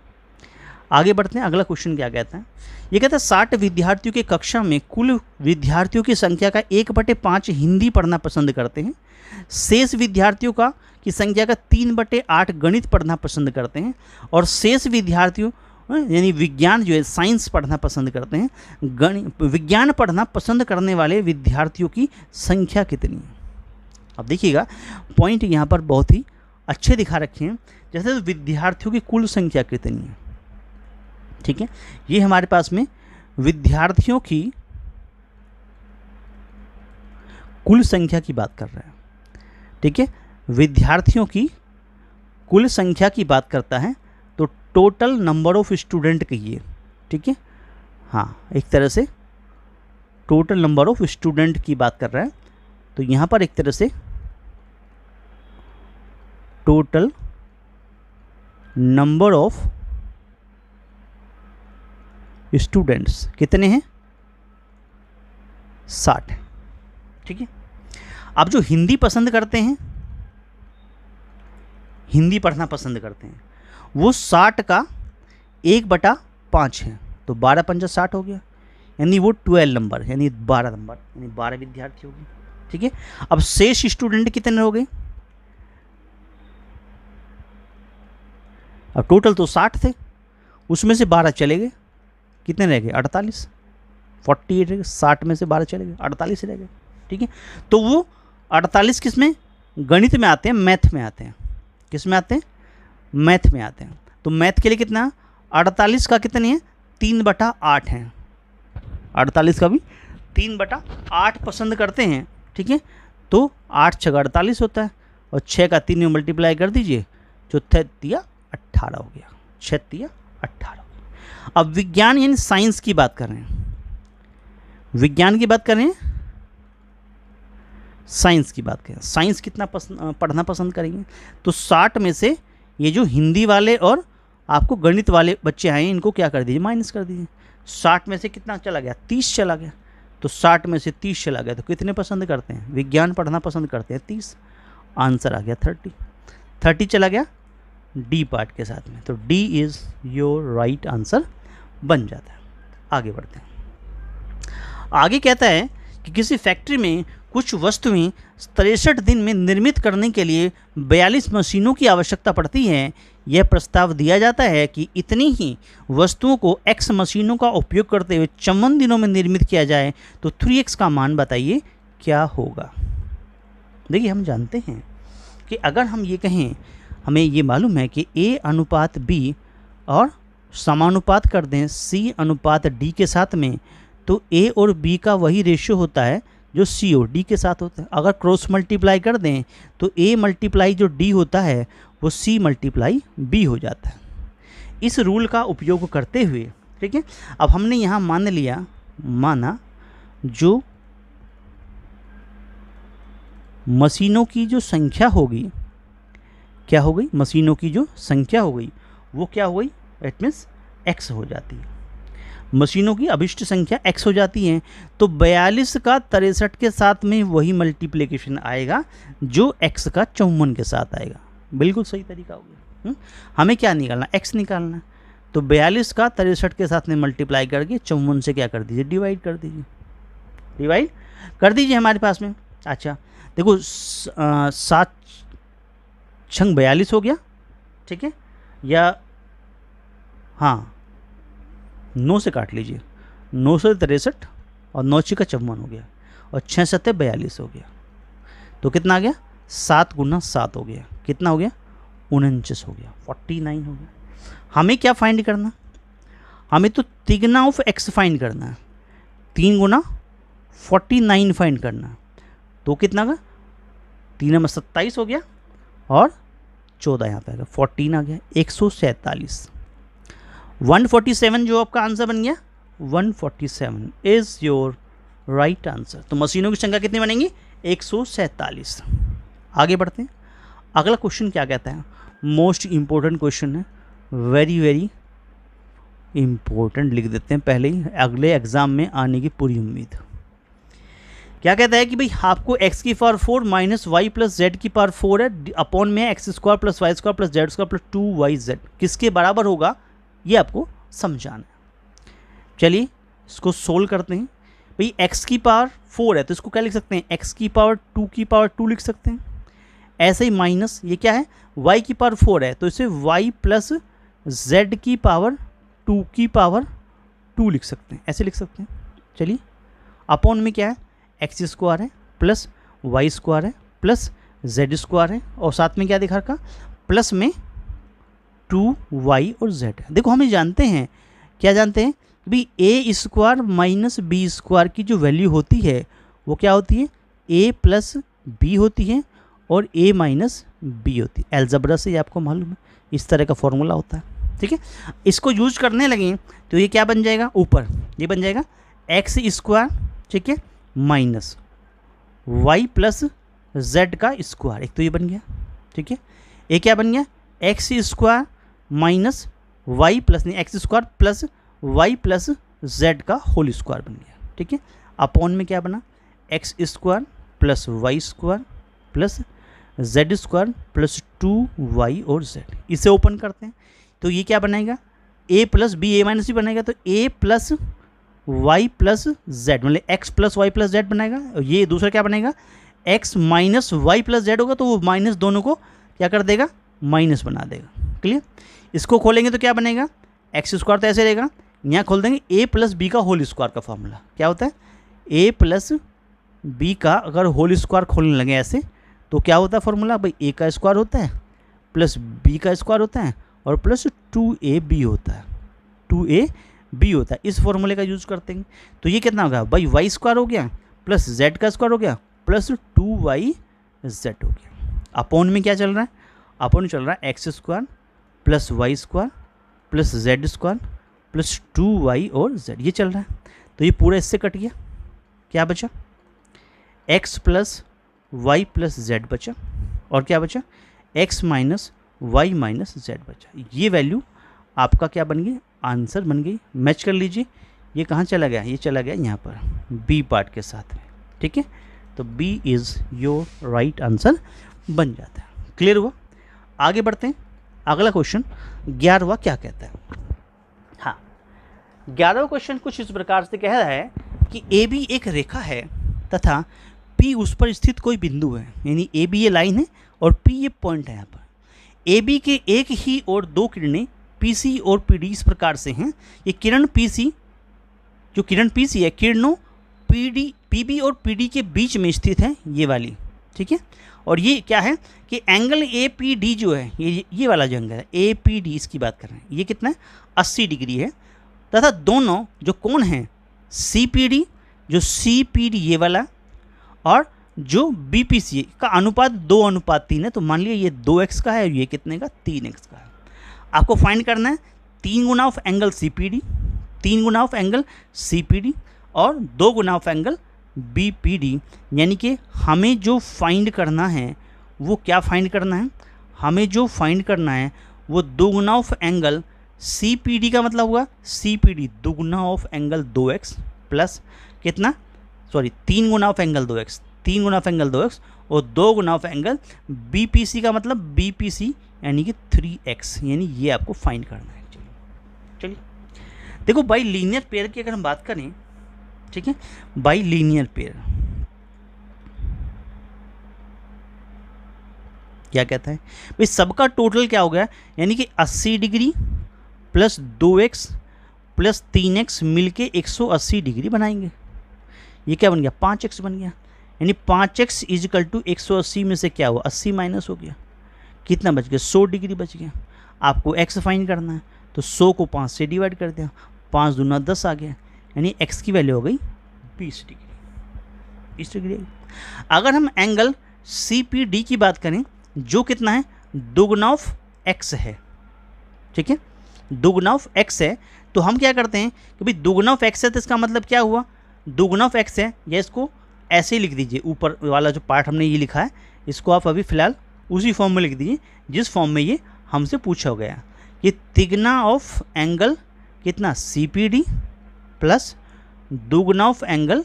आगे बढ़ते हैं, अगला क्वेश्चन क्या कहता है, ये कहता है 60 विद्यार्थियों की कक्षा में कुल विद्यार्थियों की संख्या का 1/5 हिंदी पढ़ना पसंद करते हैं, शेष विद्यार्थियों की संख्या का 3/8 गणित पढ़ना पसंद करते हैं और शेष विद्यार्थियों यानी विज्ञान जो है साइंस पढ़ना पसंद करते हैं। विज्ञान पढ़ना पसंद करने वाले विद्यार्थियों की संख्या कितनी है। अब देखिएगा पॉइंट यहाँ पर बहुत ही अच्छे दिखा रखे हैं, जैसे विद्यार्थियों की कुल संख्या कितनी है। ठीक है, ये हमारे पास में विद्यार्थियों की कुल संख्या की बात कर रहा है। ठीक है, विद्यार्थियों की कुल संख्या की बात करता है तो टोटल नंबर ऑफ स्टूडेंट कहिए। ठीक है, हाँ, एक तरह से टोटल नंबर ऑफ स्टूडेंट की बात कर रहा है। तो यहाँ पर एक तरह से टोटल नंबर ऑफ स्टूडेंट्स कितने हैं, 60 है। ठीक है, अब जो हिंदी पसंद करते हैं, हिंदी पढ़ना पसंद करते हैं, वो 60 का 1/5 है। तो 12 पंजा 60 हो गया, यानी वो 12 नंबर यानी 12 नंबर यानी 12 विद्यार्थी होगी। ठीक है, अब शेष स्टूडेंट कितने हो गए, अब टोटल तो 60 थे, उसमें से 12 चले गए, कितने रह गए 48, 48 रह गए, 60 में से 12 चले गए, 48 रह गए। ठीक है, तो वो 48 किस में, गणित में आते हैं, मैथ में आते हैं। किस में आते हैं, मैथ में आते हैं। तो मैथ के लिए कितना 48 का कितने हैं 3/8 हैं, 48 का भी 3/8 पसंद करते हैं। ठीक है, तो 8 6 48 होता है और 6 का 3 में मल्टीप्लाई कर दीजिए, जो 3 18 हो गया, 6 3 18। अब विज्ञान यानी साइंस की बात कर रहे हैं, विज्ञान की बात कर रहे हैं, साइंस की बात करें, साइंस कितना पढ़ना पसंद करेंगे। तो 60 में से ये जो हिंदी वाले और आपको गणित वाले बच्चे आए इनको क्या कर दीजिए, माइनस कर दीजिए। 60 में से कितना चला गया, 30 चला गया। तो 60 में से 30 चला गया तो कितने पसंद करते हैं, विज्ञान पढ़ना पसंद करते हैं 30, आंसर आ गया 30 चला गया डी पार्ट के साथ में। तो D is your right answer बन जाता है। आगे बढ़ते हैं, आगे कहता है कि किसी फैक्ट्री में कुछ वस्तुएं 63 दिन में निर्मित करने के लिए 42 मशीनों की आवश्यकता पड़ती है। यह प्रस्ताव दिया जाता है कि इतनी ही वस्तुओं को x मशीनों का उपयोग करते हुए 54 दिनों में निर्मित किया जाए तो 3x का मान बताइए क्या होगा। देखिए, हम जानते हैं कि अगर हम ये कहें, हमें ये मालूम है कि A अनुपात B और समानुपात कर दें C अनुपात D के साथ में, तो A और B का वही रेशियो होता है जो C और D के साथ होता है। अगर क्रॉस मल्टीप्लाई कर दें तो A मल्टीप्लाई जो D होता है वो C मल्टीप्लाई B हो जाता है। इस रूल का उपयोग करते हुए, ठीक है, अब हमने यहाँ माना जो मशीनों की जो संख्या होगी, क्या हो गई, मशीनों की जो संख्या हो गई वो क्या हो गई, इट मीन्स x हो जाती है। मशीनों की अभिष्ट संख्या x हो जाती है। तो 42 का 63 के साथ में वही मल्टीप्लिकेशन आएगा जो x का 54 के साथ आएगा। बिल्कुल सही तरीका हो गया। हमें क्या निकालना, x निकालना। तो 42 का 63 के साथ में मल्टीप्लाई करके 54 से क्या कर दीजिए, डिवाइड कर दीजिए, डिवाइड कर दीजिए हमारे पास में। अच्छा देखो 7 छंग 42 हो गया, ठीक है, या हाँ 9 से काट लीजिए, 9 से 63 और 9 का 54 हो गया और 6 7 42 हो गया। तो कितना आ गया, 7 गुना 7 हो गया, कितना हो गया, 49 हो गया, 49 हो गया। हमें क्या फाइंड करना, हमें तो तिगना ऑफ एक्स फाइंड करना है, 3 गुना 49 फाइंड करना है। तो कितना का 3 में 27 हो गया और 14 यहाँ पे आ गया, 14 आ गया, 147। 147 जो आपका आंसर बन गया, 147 इज योर राइट आंसर। तो मशीनों की संख्या कितनी बनेंगी, 147। आगे बढ़ते हैं, अगला क्वेश्चन क्या कहता है, मोस्ट इम्पोर्टेंट क्वेश्चन है, वेरी वेरी इम्पोर्टेंट लिख देते हैं पहले ही, अगले एग्जाम में आने की पूरी उम्मीद। क्या कहता है कि भाई आपको x की power 4 minus Y plus Z की पावर 4 है, अपॉन में X square plus Y square plus Z square plus 2yz किसके बराबर होगा, ये आपको समझाना है। चलिए इसको सोल्व करते हैं। भाई x की पावर 4 है तो इसको क्या लिख सकते हैं, x की पावर 2 की पावर 2 लिख सकते हैं। ऐसे ही माइनस ये क्या है, y की पावर 4 है तो इसे y प्लस z की पावर 2 की पावर 2 लिख सकते हैं, ऐसे लिख सकते हैं। चलिए अपॉन में क्या है, एक्स स्क्वायर है प्लस वाई स्क्वायर है प्लस जेड स्क्वायर है और साथ में क्या दिखा रखा, प्लस में 2y और z है। देखो हमें जानते हैं, क्या जानते हैं भी, ए स्क्वायर माइनस बी स्क्वायर की जो वैल्यू होती है वो क्या होती है, a प्लस बी होती है और a माइनस बी होती है। एल्जेब्रा से ये आपको मालूम है, इस तरह का फॉर्मूला होता है, ठीक है। इसको यूज करने लगे तो ये क्या बन जाएगा, ऊपर ये बन जाएगा एक्स स्क्वायर, ठीक है, माइनस वाई प्लस जेड का स्क्वायर, एक तो ये बन गया, ठीक है। ये क्या बन गया, X square minus Y plus नहीं, X square plus Y plus Z का होल स्क्वायर बन गया, ठीक है। अपॉन में क्या बना, X square plus Y square plus Z square plus 2y और z। इसे ओपन करते हैं तो ये क्या बनाएगा, a plus B A minus B बनाएगा, तो a plus Y plus Z मतलब X plus Y plus Z बनाएगा। और ये दूसरा क्या बनेगा, x minus Y plus Z होगा तो वो माइनस दोनों को क्या कर देगा, माइनस बना देगा। क्लियर, इसको खोलेंगे तो क्या बनेगा, एक्स स्क्वायर तो ऐसे रहेगा, यहाँ खोल देंगे a प्लस बी का होल स्क्वायर का फॉर्मूला क्या होता है, a प्लस बी का अगर होल स्क्वायर खोलने लगे ऐसे तो क्या होता है फॉर्मूला, भाई a का स्क्वायर होता है प्लस b का स्क्वायर होता है और प्लस 2ab होता है, 2ab होता है। इस फॉर्मूले का यूज करते हैं तो ये कितना होगा, भाई वाई स्क्वायर हो गया प्लस जेड का स्क्वायर हो गया प्लस 2yz हो गया। अपॉन में क्या चल रहा है, अपॉन चल रहा है X square plus Y square plus Z square plus 2y और z, ये चल रहा है। तो ये पूरा इससे कट गया, क्या बचा, x plus Y plus Z बचा और क्या बचा, x minus Y minus Z बचा। ये वैल्यू आपका क्या बन गई, आंसर बन गई। मैच कर लीजिए, ये कहाँ चला गया, ये चला गया यहाँ पर बी पार्ट के साथ में, ठीक है। तो B is your right answer बन जाता है। क्लियर हुआ, आगे बढ़ते हैं। अगला क्वेश्चन 11वां क्या कहता है। हाँ 11वां क्वेश्चन कुछ इस प्रकार से कह रहा है कि ए बी एक रेखा है तथा P उस पर स्थित कोई बिंदु है, यानी ए बी ये लाइन है और P ये पॉइंट है। यहाँ पर ए बी के एक ही और दो किरणें पी सी और पी डी इस प्रकार से हैं। ये किरण पी सी, जो किरण पी सी है, किरणों पी डी पी बी और पी डी के बीच में स्थित है, ये वाली, ठीक है। और ये क्या है कि एंगल ए पी डी जो है, ये वाला जो एंगल है ए पी डी, इसकी बात कर रहे हैं, ये कितना है 80 डिग्री है। तथा दोनों जो कोण हैं सी पी डी, जो सी पी डी ये वाला और जो बी पी सी का अनुपात 2:3 है। तो मान लिया ये 2x का है और ये कितने का, 3x का है। आपको फाइंड करना है 3 गुना of angle C P D, 3 गुना of angle C P D और 2 गुना of angle B P D. यानी कि हमें जो फाइंड करना है वो क्या फाइंड करना है, हमें जो फाइंड करना है वो 2 गुना of angle C P D का मतलब हुआ सी पी डी 2 गुना ऑफ एंगल 2x प्लस कितना, सॉरी 3 गुना ऑफ एंगल 2x, 3 गुना ऑफ एंगल 2x और 2 गुना of angle B P C का मतलब बी पी सी यानी कि 3x, यानी ये आपको फाइंड करना है। चलिए देखो, बाई लीनियर पेयर की अगर हम बात करें, ठीक है, बाई लीनियर पेयर क्या कहता है भाई, सबका टोटल क्या हो गया, यानी कि 80 degree plus 2x plus 3x मिलके 180 डिग्री बनाएंगे। ये क्या बन गया, 5x बन गया, यानी 5x इजिकल टू 180 में से क्या हुआ, 80 माइनस हो गया, कितना बच गया, 100 डिग्री बच गया। आपको x फाइंड करना है तो 100 को 5 से डिवाइड कर दिया, 5 दूना 10 आ गया, यानी x की वैल्यू हो गई 20 डिग्री, 20 डिग्री। अगर हम एंगल CPD की बात करें, जो कितना है, दोगुना ऑफ x है, ठीक है, दोगुना ऑफ x है, तो हम क्या करते हैं कि भाई दोगुना ऑफ x है तो इसका मतलब क्या हुआ, दोगुना ऑफ x है, या इसको ऐसे ही लिख दीजिए, ऊपर वाला जो पार्ट हमने ये लिखा है इसको आप अभी फ़िलहाल उसी फॉर्म में लिख दीजिए जिस फॉर्म में ये हमसे पूछा गया कि तिगना ऑफ एंगल कितना CPD प्लस दोगुना ऑफ एंगल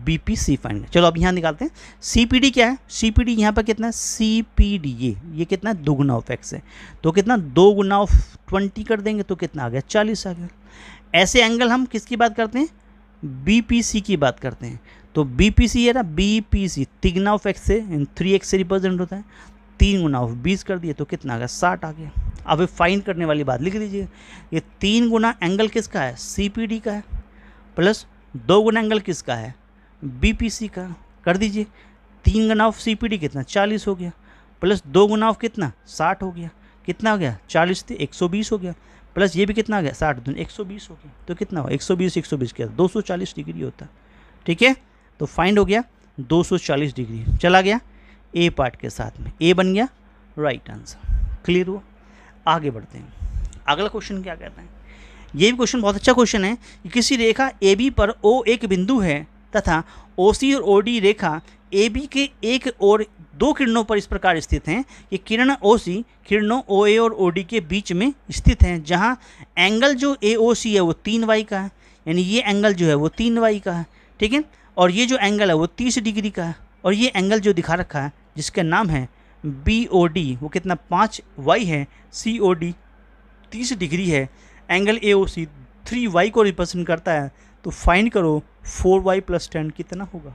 BPC फाइंड। चलो अब यहाँ निकालते हैं, CPD क्या है, CPD यहाँ पर कितना है, CPD ये कितना है, दोगुना ऑफ x है, तो कितना 2 गुना ऑफ 20 कर देंगे तो कितना आ गया, 40 आ गया। ऐसे एंगल हम किसकी बात करते हैं, BPC की बात करते हैं, तो BPC है ना, BPC तिगना ऑफ x से 3x से रिप्रेजेंट होता है, 3 गुना ऑफ 20 कर दिए तो कितना आ गया, 60 आ गया। अब फाइंड करने वाली बात लिख लीजिए, ये 3 गुना एंगल किसका है, CPD का है, प्लस 2 गुना एंगल किसका है, BPC का, कर दीजिए। 3 गुना ऑफ CPD कितना, 40 हो गया, प्लस 2 गुना ऑफ कितना, 60 हो गया, कितना हो गया, 40 थे 120 हो गया, प्लस ये भी कितना आ गया, 60 दूनी 120 हो गया, तो कितना हुआ, 120 क्या 240 डिग्री होता है, ठीक है। तो फाइंड हो गया 240 डिग्री, चला गया ए पार्ट के साथ में, ए बन गया राइट आंसर। क्लियर हुआ, आगे बढ़ते हैं। अगला क्वेश्चन क्या कहता है, ये भी क्वेश्चन बहुत अच्छा क्वेश्चन है कि किसी रेखा AB पर O एक बिंदु है तथा OC और OD रेखा AB के एक और 2 किरणों पर इस प्रकार स्थित हैं कि किरण OC किरणों OA और OD के बीच में स्थित हैं, जहां एंगल जो AOC है वो 3y का है, यानी ये एंगल जो है वो 3y का है, ठीक है, और ये जो एंगल है वो 30 डिग्री का है, और ये एंगल जो दिखा रखा है जिसका नाम है BOD वो कितना 5y है, COD 30 डिग्री है, एंगल AOC 3y को रिप्रेजेंट करता है, तो फाइंड करो 4y + 10 कितना होगा।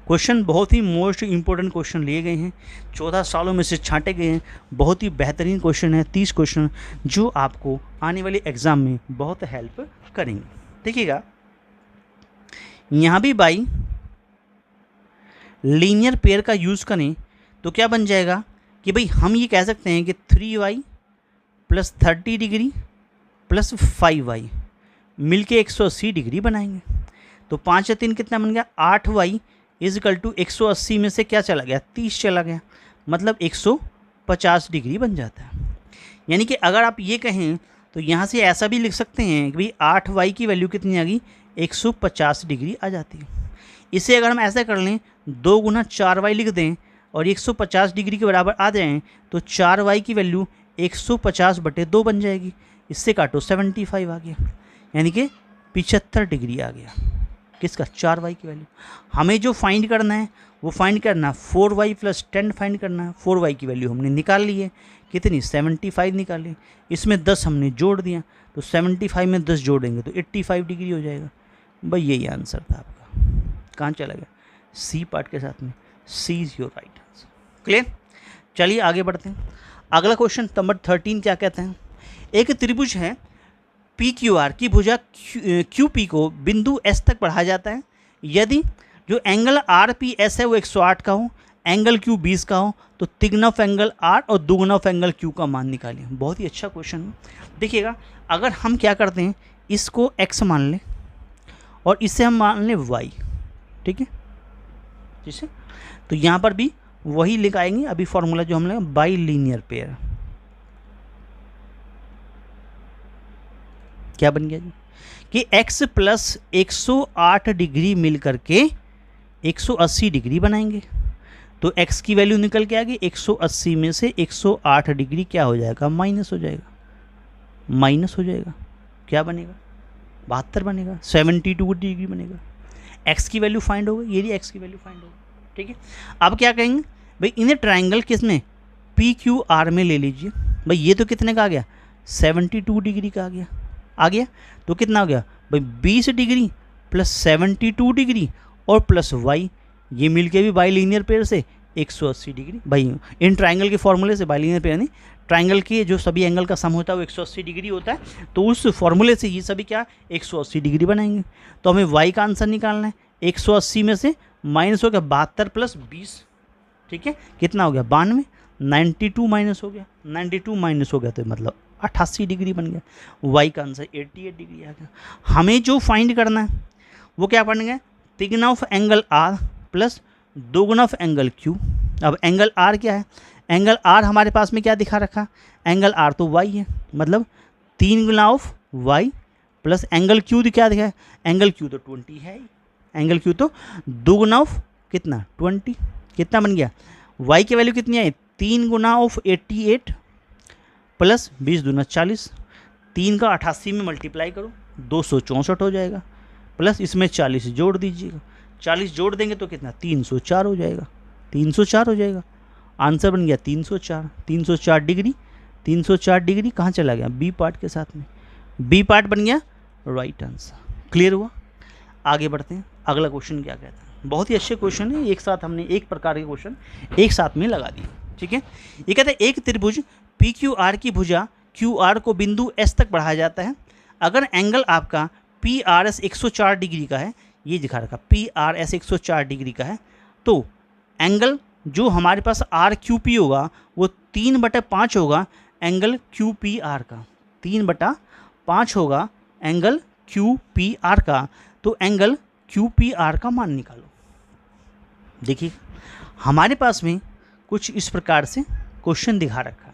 क्वेश्चन बहुत ही मोस्ट इंपॉर्टेंट क्वेश्चन लिए गए हैं, 14 सालों में से छांटे गए हैं, बहुत ही बेहतरीन क्वेश्चन है, 30 क्वेश्चन जो आपको आने वाले एग्जाम में बहुत हेल्प करेंगे। देखिएगा यहाँ भी बाई लीनियर पेयर का यूज़ करें तो क्या बन जाएगा कि भाई हम ये कह सकते हैं कि 3y + 30 डिग्री + 5y मिलके 180 डिग्री बनाएंगे, तो 5 या 3 कितना बन गया, 8y = 180 में से क्या चला गया, 30 चला गया, मतलब 150 डिग्री बन जाता है। यानी कि अगर आप ये कहें तो यहाँ से ऐसा भी लिख सकते हैं कि भाई 8y की वैल्यू कितनी आ गई, 150 डिग्री आ जाती है। इसे अगर हम ऐसा कर लें 2 गुना 4y लिख दें और 150 डिग्री के बराबर आ जाएँ तो 4y की वैल्यू 150/2 बन जाएगी, इससे काटो 75 आ गया, यानी कि 75 डिग्री आ गया। किसका, 4y की वैल्यू। हमें जो फाइंड करना है वो फाइंड करना 4y + 10 फाइंड करना है। 4y की वैल्यू हमने निकाल ली है, कितनी 75 निकाली, इसमें 10 हमने जोड़ दिया, तो 75 में 10 जोड़ेंगे तो 85 डिग्री हो जाएगा। भाई यही आंसर था आपका, कहाँ चला गया, सी पार्ट के साथ में, C is your right answer. Clear, चलिए आगे बढ़ते हैं। अगला क्वेश्चन नंबर 13 क्या कहते हैं, एक त्रिभुज है PQR की भुजा QP को बिंदु S तक बढ़ाया जाता है, यदि जो एंगल RPS है वो 108 का हो, एंगल Q 20 का हो, तो तिगना ऑफ एंगल R और दुगना ऑफ एंगल Q का मान निकालिए। बहुत ही अच्छा क्वेश्चन है। देखिएगा अगर हम क्या करते हैं, इसको X मान लें और इसे हम मान लें Y, ठीक है, ठीक है, तो यहाँ पर भी वही लिखाएंगे अभी फॉर्मूला जो हमने बाई लीनियर पेयर। क्या बन गया जी कि x + 108 डिग्री मिल करके 180 डिग्री बनाएंगे, तो x की वैल्यू निकल के आ गई, 180 में से 108 डिग्री क्या हो जाएगा, माइनस हो जाएगा, माइनस हो जाएगा, क्या बनेगा, 72 बनेगा, 72 डिग्री बनेगा। x की वैल्यू फाइंड हो गई, ये x की वैल्यू फाइंड हो गई, ठीक है। अब क्या कहेंगे भाई, इन्हें ट्राइंगल किसमें PQR में ले लीजिए। भाई ये तो कितने का आ गया, 72 डिग्री का आ गया। तो कितना हो गया भाई 20 डिग्री प्लस 72 डिग्री और प्लस वाई, ये मिलके भी बाइलिनियर पेयर से 180 डिग्री। भाई इन ट्राइंगल के फॉर्मूले से, बाइलिनियर पेयर नहीं, ट्राइंगल के जो सभी एंगल का सम होता है वो 180 डिग्री होता है, तो उस फॉर्मूले से ये सभी क्या 180 डिग्री बनाएंगे। तो हमें वाई का आंसर निकालना है। 180 में से माइनस हो गया 72 प्लस 20, ठीक है, कितना हो गया 92, 92 माइनस हो गया, 92 माइनस हो गया तो मतलब 88 डिग्री बन गया। वाई का आंसर 88 डिग्री आ गया। हमें जो फाइंड करना है वो क्या पढ़ेंगे, तिगुना ऑफ एंगल आर प्लस दोगुना ऑफ एंगल क्यू। अब एंगल आर क्या है, एंगल आर हमारे पास में क्या दिखा रखा, एंगल आर तो वाई है, मतलब 3 गुना of Y plus angle Q क्या दिखा है, एंगल क्यू तो 20 है, एंगल क्यू तो 2 गुना ऑफ कितना 20, कितना बन गया, वाई की वैल्यू कितनी है 3 गुना ऑफ 88 प्लस 20 दूना 40, 3 का 88 में मल्टीप्लाई करो 264 हो जाएगा, प्लस इसमें 40 जोड़ दीजिएगा, 40 जोड़ देंगे तो कितना 304 हो जाएगा, 304 हो जाएगा। आंसर बन गया 304, 304 डिग्री, 304 डिग्री कहाँ चला गया बी पार्ट के साथ में, बी पार्ट बन गया राइट आंसर। क्लियर हुआ। आगे बढ़ते हैं, अगला क्वेश्चन क्या कहता है, बहुत ही अच्छे क्वेश्चन है, एक साथ हमने एक प्रकार के क्वेश्चन एक साथ में लगा दिए, ठीक है। ये कहते हैं एक त्रिभुज पी क्यू आर की भुजा क्यू आर को बिंदु एस तक बढ़ाया जाता है, अगर एंगल आपका पी आर एस 104 डिग्री का है, ये दिखा रखा पी आर एस 104 डिग्री का है, तो एंगल जो हमारे पास आर क्यू पी होगा वो 3/5 होगा एंगल क्यू पी आर का, 3/5 होगा एंगल क्यू पी आर का। तो एंगल क्यू पी आर का मान निकालो। देखिए हमारे पास में कुछ इस प्रकार से क्वेश्चन दिखा रखा है।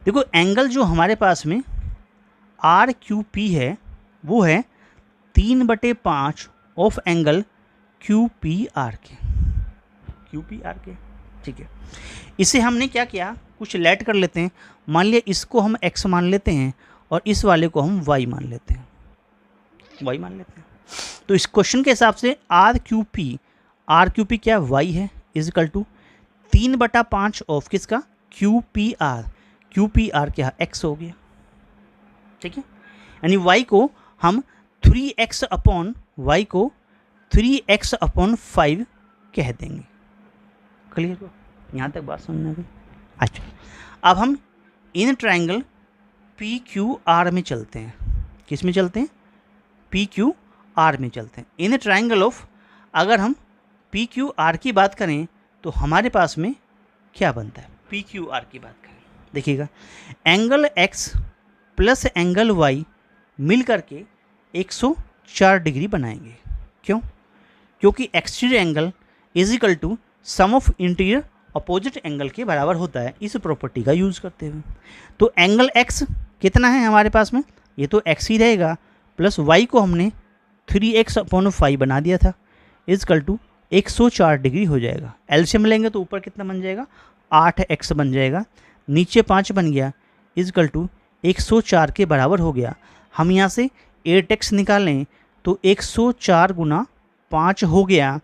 देखो एंगल जो हमारे पास में आर क्यू पी है वो है 3/5 of angle Q P R के, क्यू पी आर के, ठीक है। इसे हमने क्या किया, कुछ लेट कर लेते हैं, मान लिया इसको हम x मान लेते हैं और इस वाले को हम y मान लेते हैं, y मान लेते हैं। तो इस क्वेश्चन के हिसाब से आर क्यू पी क्या y है इज इक्वल टू 3/5 ऑफ किसका क्यू पी आर क्या x हो गया, ठीक है। यानी y को हम 3x अपॉन y को 3x अपॉन 5 कह देंगे। क्लियर हो, यहाँ तक बात समझ में गई। अच्छा अब हम in triangle P Q R में चलते हैं, किस में चलते हैं, पी क्यू आर में चलते हैं। इन ट्राइंगल ऑफ अगर हम पी क्यू आर की बात करें तो हमारे पास में क्या बनता है, पी क्यू आर की बात करें, देखिएगा angle x plus angle y मिल करके 104 डिग्री बनाएंगे। क्यों, क्योंकि exterior angle is equal to sum of interior opposite angle के बराबर होता है, इस प्रॉपर्टी का यूज़ करते हुए। तो एंगल x कितना है हमारे पास में, ये तो x ही रहेगा, प्लस y को हमने 3x अपॉन 5 बना दिया था, इज इक्वल टू 104 डिग्री हो जाएगा। एलसीएम लेंगे तो ऊपर कितना बन जाएगा 8x बन जाएगा, नीचे 5 बन गया, इज इक्वल टू 104 के बराबर हो गया। हम यहाँ से 8x निकालें तो 104 गुना 5 हो गया,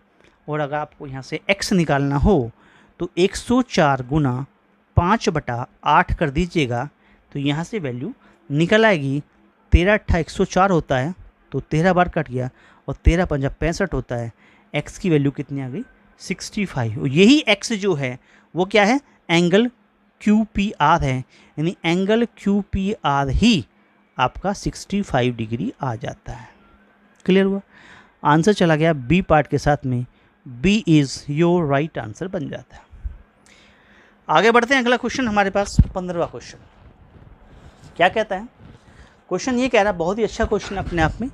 और अगर आपको यहाँ से x निकालना हो तो 104 गुना 5/8 कर दीजिएगा, तो यहाँ से वैल्यू निकल आएगी 13 104 होता है, तो 13 बार कट गया, और 13 5 65 होता है, x की वैल्यू कितनी आ गई 65। और यही x जो है वो क्या है, एंगल क्यू पी आर है, यानी एंगल क्यू पी आर ही आपका 65 डिग्री आ जाता है। क्लियर हुआ, आंसर चला गया बी पार्ट के साथ में, B is your right answer बन जाता है। आगे बढ़ते हैं, अगला क्वेश्चन हमारे पास 15वां क्वेश्चन क्या कहता है, क्वेश्चन ये कह रहा है, बहुत ही अच्छा क्वेश्चन अपने आप में,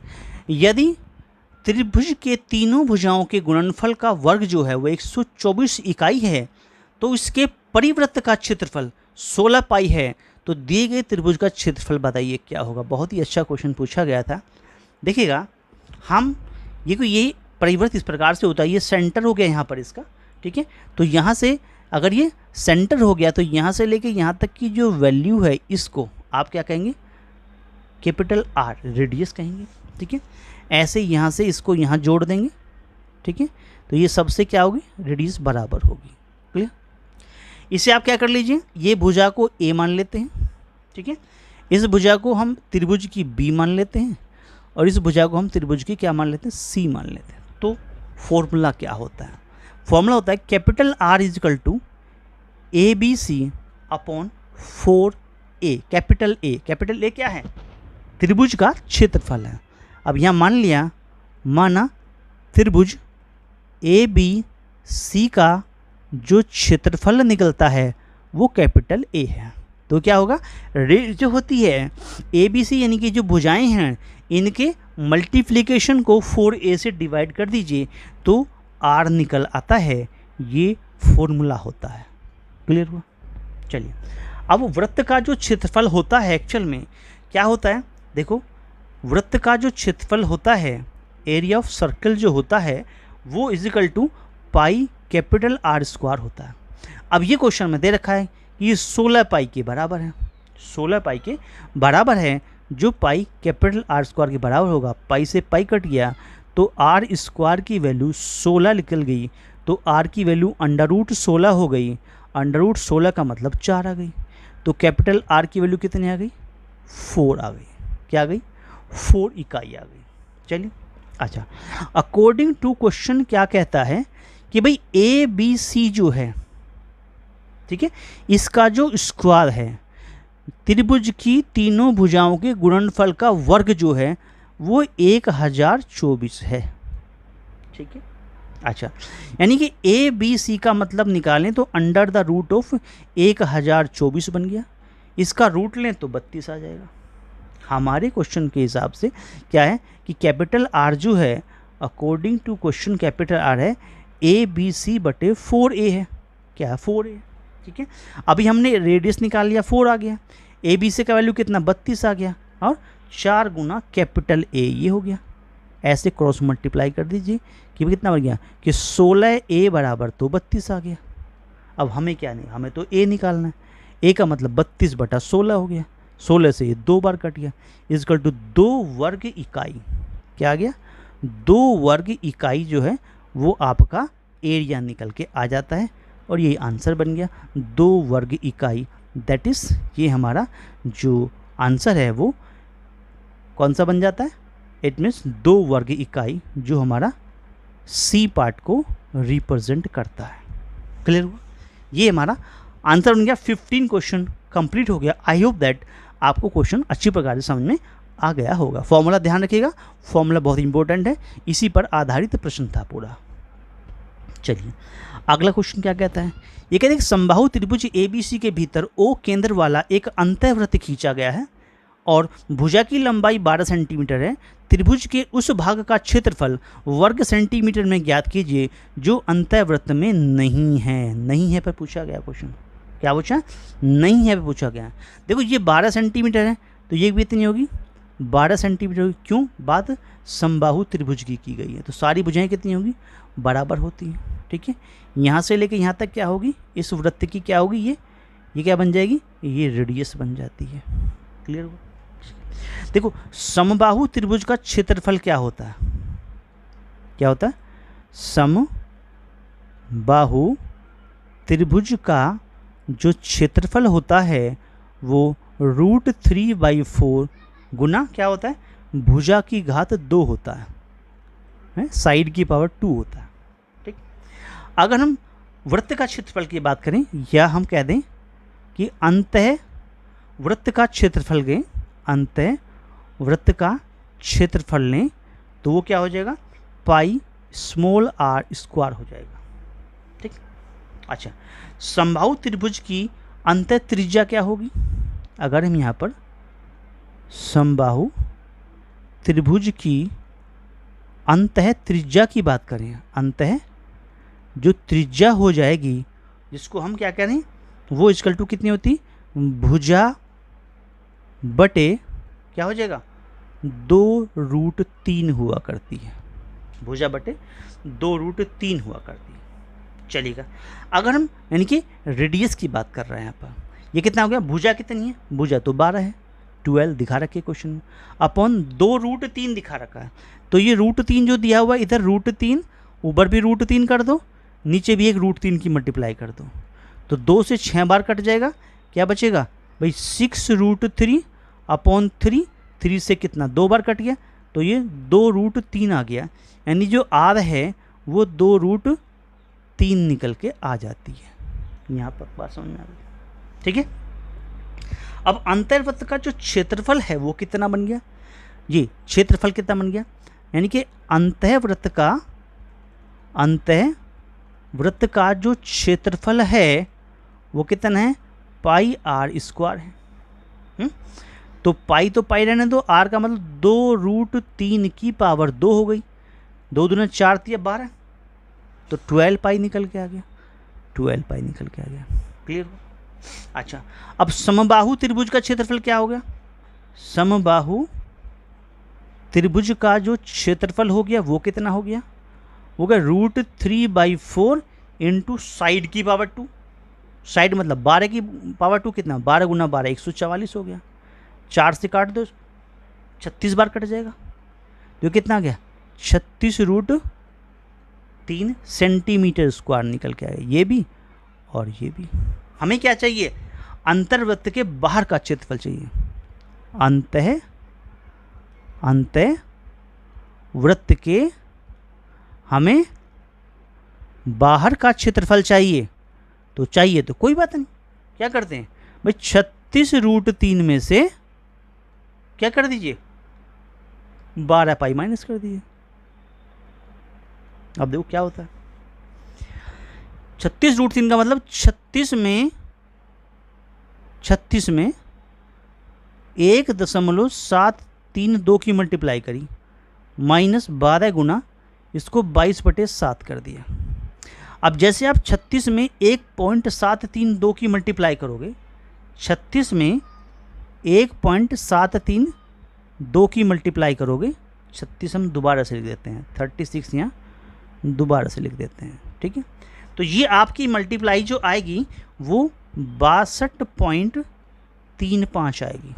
यदि त्रिभुज के तीनों भुजाओं के गुणनफल का वर्ग जो है वो 124 इकाई है, तो इसके परिवृत्त का क्षेत्रफल 16 पाई है, तो दिए गए त्रिभुज का क्षेत्रफल बताइए क्या होगा। बहुत ही अच्छा क्वेश्चन पूछा गया था। देखिएगा हम ये परिवृत्त इस प्रकार से होता है, ये सेंटर हो गया यहाँ पर इसका, ठीक है। तो यहाँ से अगर ये सेंटर हो गया तो यहाँ से लेके यहाँ तक की जो वैल्यू है इसको आप क्या कहेंगे, कैपिटल R रेडियस कहेंगे, ठीक है। ऐसे यहाँ से इसको यहाँ जोड़ देंगे, ठीक है, तो ये सबसे क्या होगी रेडियस बराबर होगी। क्लियर, इसे आप क्या कर लीजिए, ये भुजा को A मान लेते हैं, ठीक है, इस भुजा को हम त्रिभुज की बी मान लेते हैं और इस भुजा को हम त्रिभुज की क्या मान लेते हैं, सी मान लेते हैं। तो फॉर्मूला क्या होता है, फॉर्मूला होता है capital R is equal to ABC upon 4A। Capital A क्या है, त्रिभुज का क्षेत्रफल है। अब यहाँ मान लिया, माना त्रिभुज ABC का जो क्षेत्रफल निकलता है वो कैपिटल A है। तो क्या होगा, रेट जो होती है ABC यानी कि जो भुजाएं हैं इनके मल्टीप्लिकेशन को 4A से डिवाइड कर दीजिए तो R निकल आता है। ये फॉर्मूला होता है। क्लियर हुआ। चलिए अब वृत्त का जो क्षेत्रफल होता है एक्चुअल में क्या होता है, देखो वृत्त का जो क्षेत्रफल होता है, एरिया ऑफ सर्कल जो होता है वो is equal to pi capital R square होता है। अब ये क्वेश्चन में दे रखा है कि ये 16 पाई के बराबर है, 16 पाई के बराबर है, जो पाई कैपिटल R स्क्वायर के बराबर होगा। पाई से पाई कट गया तो R स्क्वायर की वैल्यू 16 निकल गई, तो R की वैल्यू √16 हो गई। √16 का मतलब 4 आ गई, तो कैपिटल R की वैल्यू कितनी आ गई, 4 आ गई। क्या आ गई, 4 इकाई आ गई। चलिए अच्छा, अकॉर्डिंग टू क्वेश्चन क्या कहता है कि भाई ABC जो है, ठीक है, इसका जो स्क्वायर है त्रिभुज की तीनों भुजाओं के गुणनफल का वर्ग जो है वो 1024 है। ठीक है, अच्छा यानी कि ABC का मतलब निकालें तो अंडर द रूट ऑफ 1024 बन गया। इसका रूट लें तो 32 आ जाएगा। हमारे क्वेश्चन के हिसाब से क्या है कि कैपिटल R जो है, according to question capital R है ABC बटे 4A है। क्या है, 4A। ठीक है, अभी हमने रेडियस निकाल लिया, 4 आ गया। ABC का वैल्यू कितना, 32 आ गया, और 4 गुना कैपिटल A ये हो गया। ऐसे क्रॉस मल्टीप्लाई कर दीजिए कि कितना बन गया कि 16A बराबर तो 32 आ गया। अब हमें क्या नहीं, हमें तो A निकालना है। A का मतलब 32 बटा 16 हो गया, 16 से ये 2 बार कट गया, इजकल टू 2 वर्ग इकाई। क्या आ गया, 2 वर्ग इकाई जो है वो आपका एरिया निकल के आ जाता है, और ये आंसर बन गया 2 वर्ग इकाई। दैट इज़ ये हमारा जो आंसर है वो कौन सा बन जाता है, इट मीन्स 2 वर्ग इकाई, जो हमारा सी पार्ट को रिप्रेजेंट करता है। क्लियर हुआ, ये हमारा आंसर बन गया। 15 क्वेश्चन कंप्लीट हो गया। आई होप दैट आपको क्वेश्चन अच्छी प्रकार से समझ में आ गया होगा। फॉर्मूला ध्यान रखिएगा, फॉर्मूला बहुत इंपॉर्टेंट है, इसी पर आधारित प्रश्न था पूरा। चलिए अगला क्वेश्चन क्या कहता है, ये कहते हैं कि समबाहु त्रिभुज ABC के भीतर O केंद्र वाला एक अंतःवृत्त खींचा गया है और भुजा की लंबाई 12 सेंटीमीटर है। त्रिभुज के उस भाग का क्षेत्रफल वर्ग सेंटीमीटर में ज्ञात कीजिए जो अंतःवृत्त में नहीं है। नहीं है पर पूछा गया क्वेश्चन, क्या पूछा, नहीं है पर पूछा गया। देखो ये 12 सेंटीमीटर है तो ये भी इतनी होगी, 12 सेंटीमीटर होगी। क्यों, बात समबाहु त्रिभुज की गई है, तो सारी भुजाएं कितनी होगी, बराबर होती हैं। ठीक है, यहाँ से लेके यहाँ तक क्या होगी, इस वृत्त की क्या होगी, ये क्या बन जाएगी, ये रेडियस बन जाती है। क्लियर हुआ। देखो समबाहु त्रिभुज का क्षेत्रफल क्या होता है, क्या होता है, समबाहु त्रिभुज का जो क्षेत्रफल होता है वो √3/4 गुना क्या होता है, भुजा की घात 2 होता है, साइड की पावर 2 होता है। ठीक, अगर हम वृत्त का क्षेत्रफल की बात करें, या हम कह दें कि अंतः वृत्त का क्षेत्रफल लें, अंतः वृत्त का क्षेत्रफल लें तो वो क्या हो जाएगा, पाई स्मॉल r स्क्वायर हो जाएगा। ठीक, अच्छा समबाहु त्रिभुज की अंतः त्रिज्या क्या होगी, अगर हम यहाँ पर समबाहु त्रिभुज की अंतः त्रिज्या की बात करें, अंतः जो त्रिज्या हो जाएगी जिसको हम क्या करें, वो इक्वल टू कितनी होती, भुजा बटे क्या हो जाएगा, 2√3 हुआ करती है। भुजा बटे 2√3 हुआ करती है। चलिएगा, अगर हम यानी कि रेडियस की बात कर रहे हैं यहाँ पर, ये कितना हो गया, भुजा कितनी है, भुजा तो 12 है, 12 दिखा रखे क्वेश्चन में, अपॉन 2√3 दिखा रखा है। तो ये √3 जो दिया हुआ है, इधर √3, ऊपर भी √3 कर दो, नीचे भी एक √3 की मल्टीप्लाई कर दो, तो 2 से 6 बार कट जाएगा, क्या बचेगा भाई 6√3 अपॉन 3, 3 से कितना 2 बार कट गया, तो ये 2√3 आ गया, यानी जो r है वो 2√3 निकल के आ जाती है। यहाँ पर बात समझ में आ गई, ठीक है। अब अंतर्वृत्त का जो क्षेत्रफल है वो कितना बन गया, ये क्षेत्रफल कितना बन गया, यानी कि अंतःवृत्त का जो क्षेत्रफल है वो कितना है, पाई r स्क्वायर है। तो पाई तो पाई रहने दो, r का मतलब 2√3 की पावर 2 हो गई, 2 दूना 4 3 12, तो 12 पाई निकल के आ गया, 12 पाई निकल के आ गया। क्लियर हो? अच्छा, अब समबाहु त्रिभुज का क्षेत्रफल क्या हो गया, समबाहु त्रिभुज का जो क्षेत्रफल हो गया वो कितना हो गया, हो गया √3/4 इंटू साइड की पावर 2, साइड मतलब 12 की पावर 2 कितना, 12 गुना 12 144 हो गया, 4 से काट दो 36 बार कट जाएगा, तो कितना आ गया 36√3 सेंटीमीटर स्क्वायर निकल के आएगा, ये भी और ये भी। हमें क्या चाहिए, अंतर्वृत्त के बाहर का क्षेत्रफल चाहिए, अंतःवृत्त के हमें बाहर का क्षेत्रफल चाहिए, तो कोई बात नहीं, क्या करते हैं भाई 36√3 में से क्या कर दीजिए 12 पाई माइनस कर दीजिए। अब देखो क्या होता है, 36√3 का मतलब 36 में 1.732 की मल्टीप्लाई करी माइनस 12 गुना इसको 22/7 कर दिया। अब जैसे आप 36 में 1.732 की मल्टीप्लाई करोगे, 36 में 1.732 की मल्टीप्लाई करोगे, 36 हम दोबारा से लिख देते हैं, 36 यहाँ दोबारा से लिख देते हैं, ठीक है। तो ये आपकी मल्टीप्लाई जो आएगी वो 62.35 आएगी।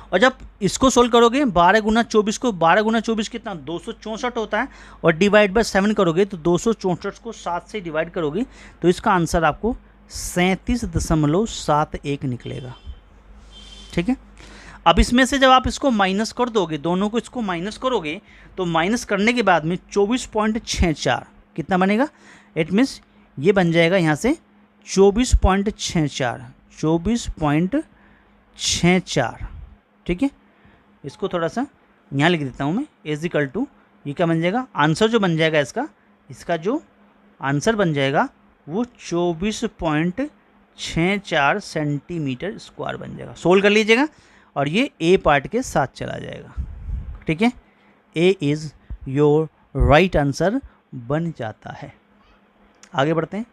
और जब इसको सोल्व करोगे 12 गुना 24 को, 12 गुना 24 कितना 264 होता है, और डिवाइड बाय 7 करोगे तो 264 को 7 से डिवाइड करोगे तो इसका आंसर आपको 37.71 निकलेगा, ठीक है। अब इसमें से जब आप इसको माइनस कर दोगे, दोनों को इसको माइनस करोगे, तो माइनस करने के बाद में 24.64 कितना बनेगा, इट मीन्स ये बन जाएगा यहाँ से 24.64, ठीक है। इसको थोड़ा सा यहाँ लिख देता हूँ मैं, इज इक्वल टू, ये क्या बन जाएगा, आंसर जो बन जाएगा इसका जो आंसर बन जाएगा वो 24.64 सेंटीमीटर स्क्वायर बन जाएगा। सोल्व कर लीजिएगा और ये ए पार्ट के साथ चला जाएगा, ठीक है। A is your right answer बन जाता है। आगे बढ़ते हैं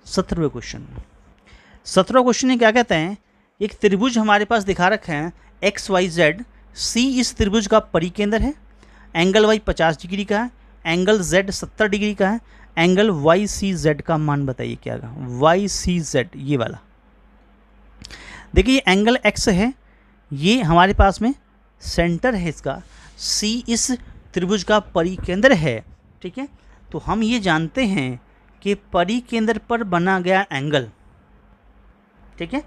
17वें क्वेश्चन। 17वां क्वेश्चन ये क्या कहते हैं, एक त्रिभुज हमारे पास दिखा रखा है XYZ, C इस त्रिभुज का परिकेंद्र है, एंगल Y 50 डिग्री का है, एंगल Z 70 डिग्री का है, एंगल YCZ का मान बताइए क्या होगा, YCZ ये वाला। देखिए एंगल X है, ये हमारे पास में सेंटर है इसका, C इस त्रिभुज का परिकेंद्र है, ठीक है। तो हम ये जानते हैं कि परिकेंद्र पर बना गया एंगल, ठीक है,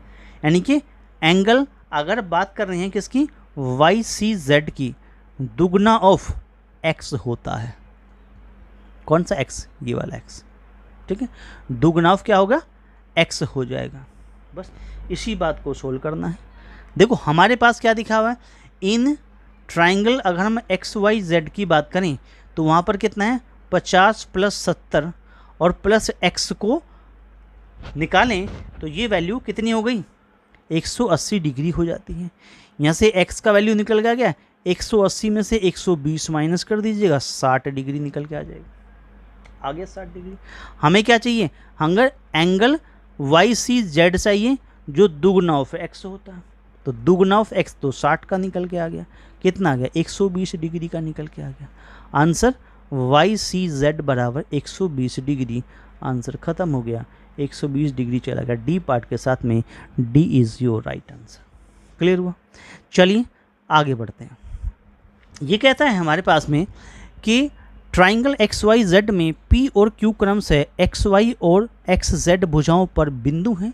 यानी कि एंगल अगर बात कर रहे हैं किसकी, YCZ की, दुगना ऑफ X होता है। कौन सा X, ये वाला X, ठीक है, दुगना ऑफ क्या होगा, X हो जाएगा। बस इसी बात को सोल्व करना है। देखो हमारे पास क्या दिखा हुआ है, इन ट्राइंगल अगर हम XYZ की बात करें तो वहाँ पर कितना है 50 + 70 और प्लस X को निकालें तो ये वैल्यू कितनी हो गई, 180 डिग्री हो जाती है। यहाँ से X का वैल्यू निकल गया, 180 में से 120 माइनस कर दीजिएगा, 60 डिग्री निकल के आ जाएगा। आ गया 60 डिग्री। हमें क्या चाहिए, हंगर एंगल YCZ चाहिए जो दुगना ऑफ X होता है, तो दुगना ऑफ X तो 60 का निकल के आ गया, कितना आ गया 120 डिग्री का निकल के आ गया। आंसर YCZ बराबर 120 डिग्री, आंसर ख़त्म हो गया, 120 डिग्री चला गया। डी पार्ट के साथ में D is your right answer. Clear हुआ? चलिए आगे बढ़ते हैं। ये कहता है हमारे पास में कि ट्राइंगल XYZ में P और Q क्रम से XY और XZ भुजाओं पर बिंदु हैं।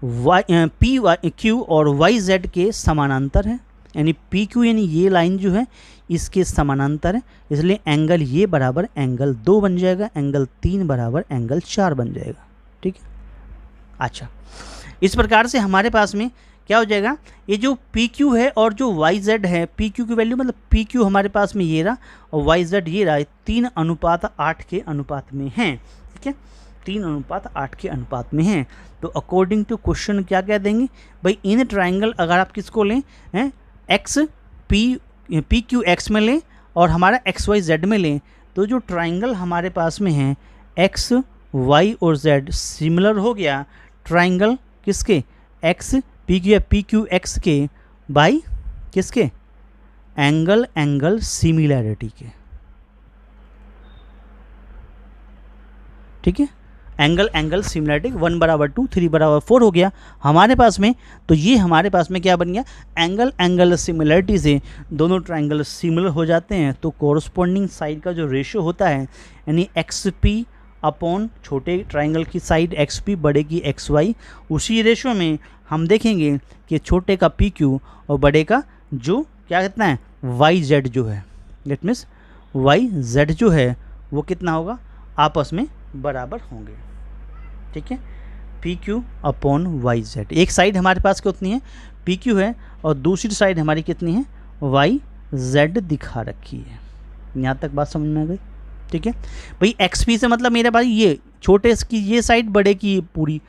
पी वाई क्यू और वाई जेड के समानांतर है, यानी पी क्यू यानी ये लाइन जो है इसके समानांतर है, इसलिए एंगल ये बराबर एंगल 2 बन जाएगा, एंगल 3 बराबर एंगल 4 बन जाएगा। ठीक है, अच्छा इस प्रकार से हमारे पास में क्या हो जाएगा, ये जो पी क्यू है और जो वाई जेड है, पी क्यू की वैल्यू मतलब पी क्यू हमारे पास में ये रहा और वाई जेड ये रहा, 3:8 के अनुपात में है। ठीक है, 3:8 के अनुपात में है। तो अकॉर्डिंग टू क्वेश्चन क्या कह देंगे भाई, इन ट्राइंगल अगर आप किसको लें हैं, एक्स पी क्यू एक्स में लें और हमारा एक्स वाई जेड में लें, तो जो ट्राइंगल हमारे पास में है एक्स वाई और जेड सिमिलर हो गया ट्राइंगल किसके, एक्स पी क्यू एक्स के बाई किसके, एंगल सिमिलैरिटी के। ठीक है, एंगल सिमिलैरिटी 1 बराबर 2, 3 बराबर 4 हो गया हमारे पास में। तो ये हमारे पास में क्या बन गया, एंगल सिमिलैरिटी से दोनों ट्राइंगल सिमिलर हो जाते हैं। तो कोरस्पॉन्डिंग साइड का जो रेशियो होता है यानी एक्स पी अपॉन छोटे ट्राइंगल की साइड एक्स पी बड़े की एक्स वाई, उसी रेशियो में हम देखेंगे कि छोटे का पी क्यू और बड़े का जो क्या कितना है वाई जेड जो है, दैट मीन्स वाई जेड जो है वो कितना होगा, आपस में बराबर होंगे। ठीक है, P Q upon Y Z, एक साइड हमारे पास कितनी है पी क्यू है और दूसरी साइड हमारी कितनी है वाई जेड दिखा रखी है। यहाँ तक बात समझ में आ गई। ठीक है भाई, एक्स पी से मतलब मेरे भाई ये छोटे की ये साइड बड़े की पूरी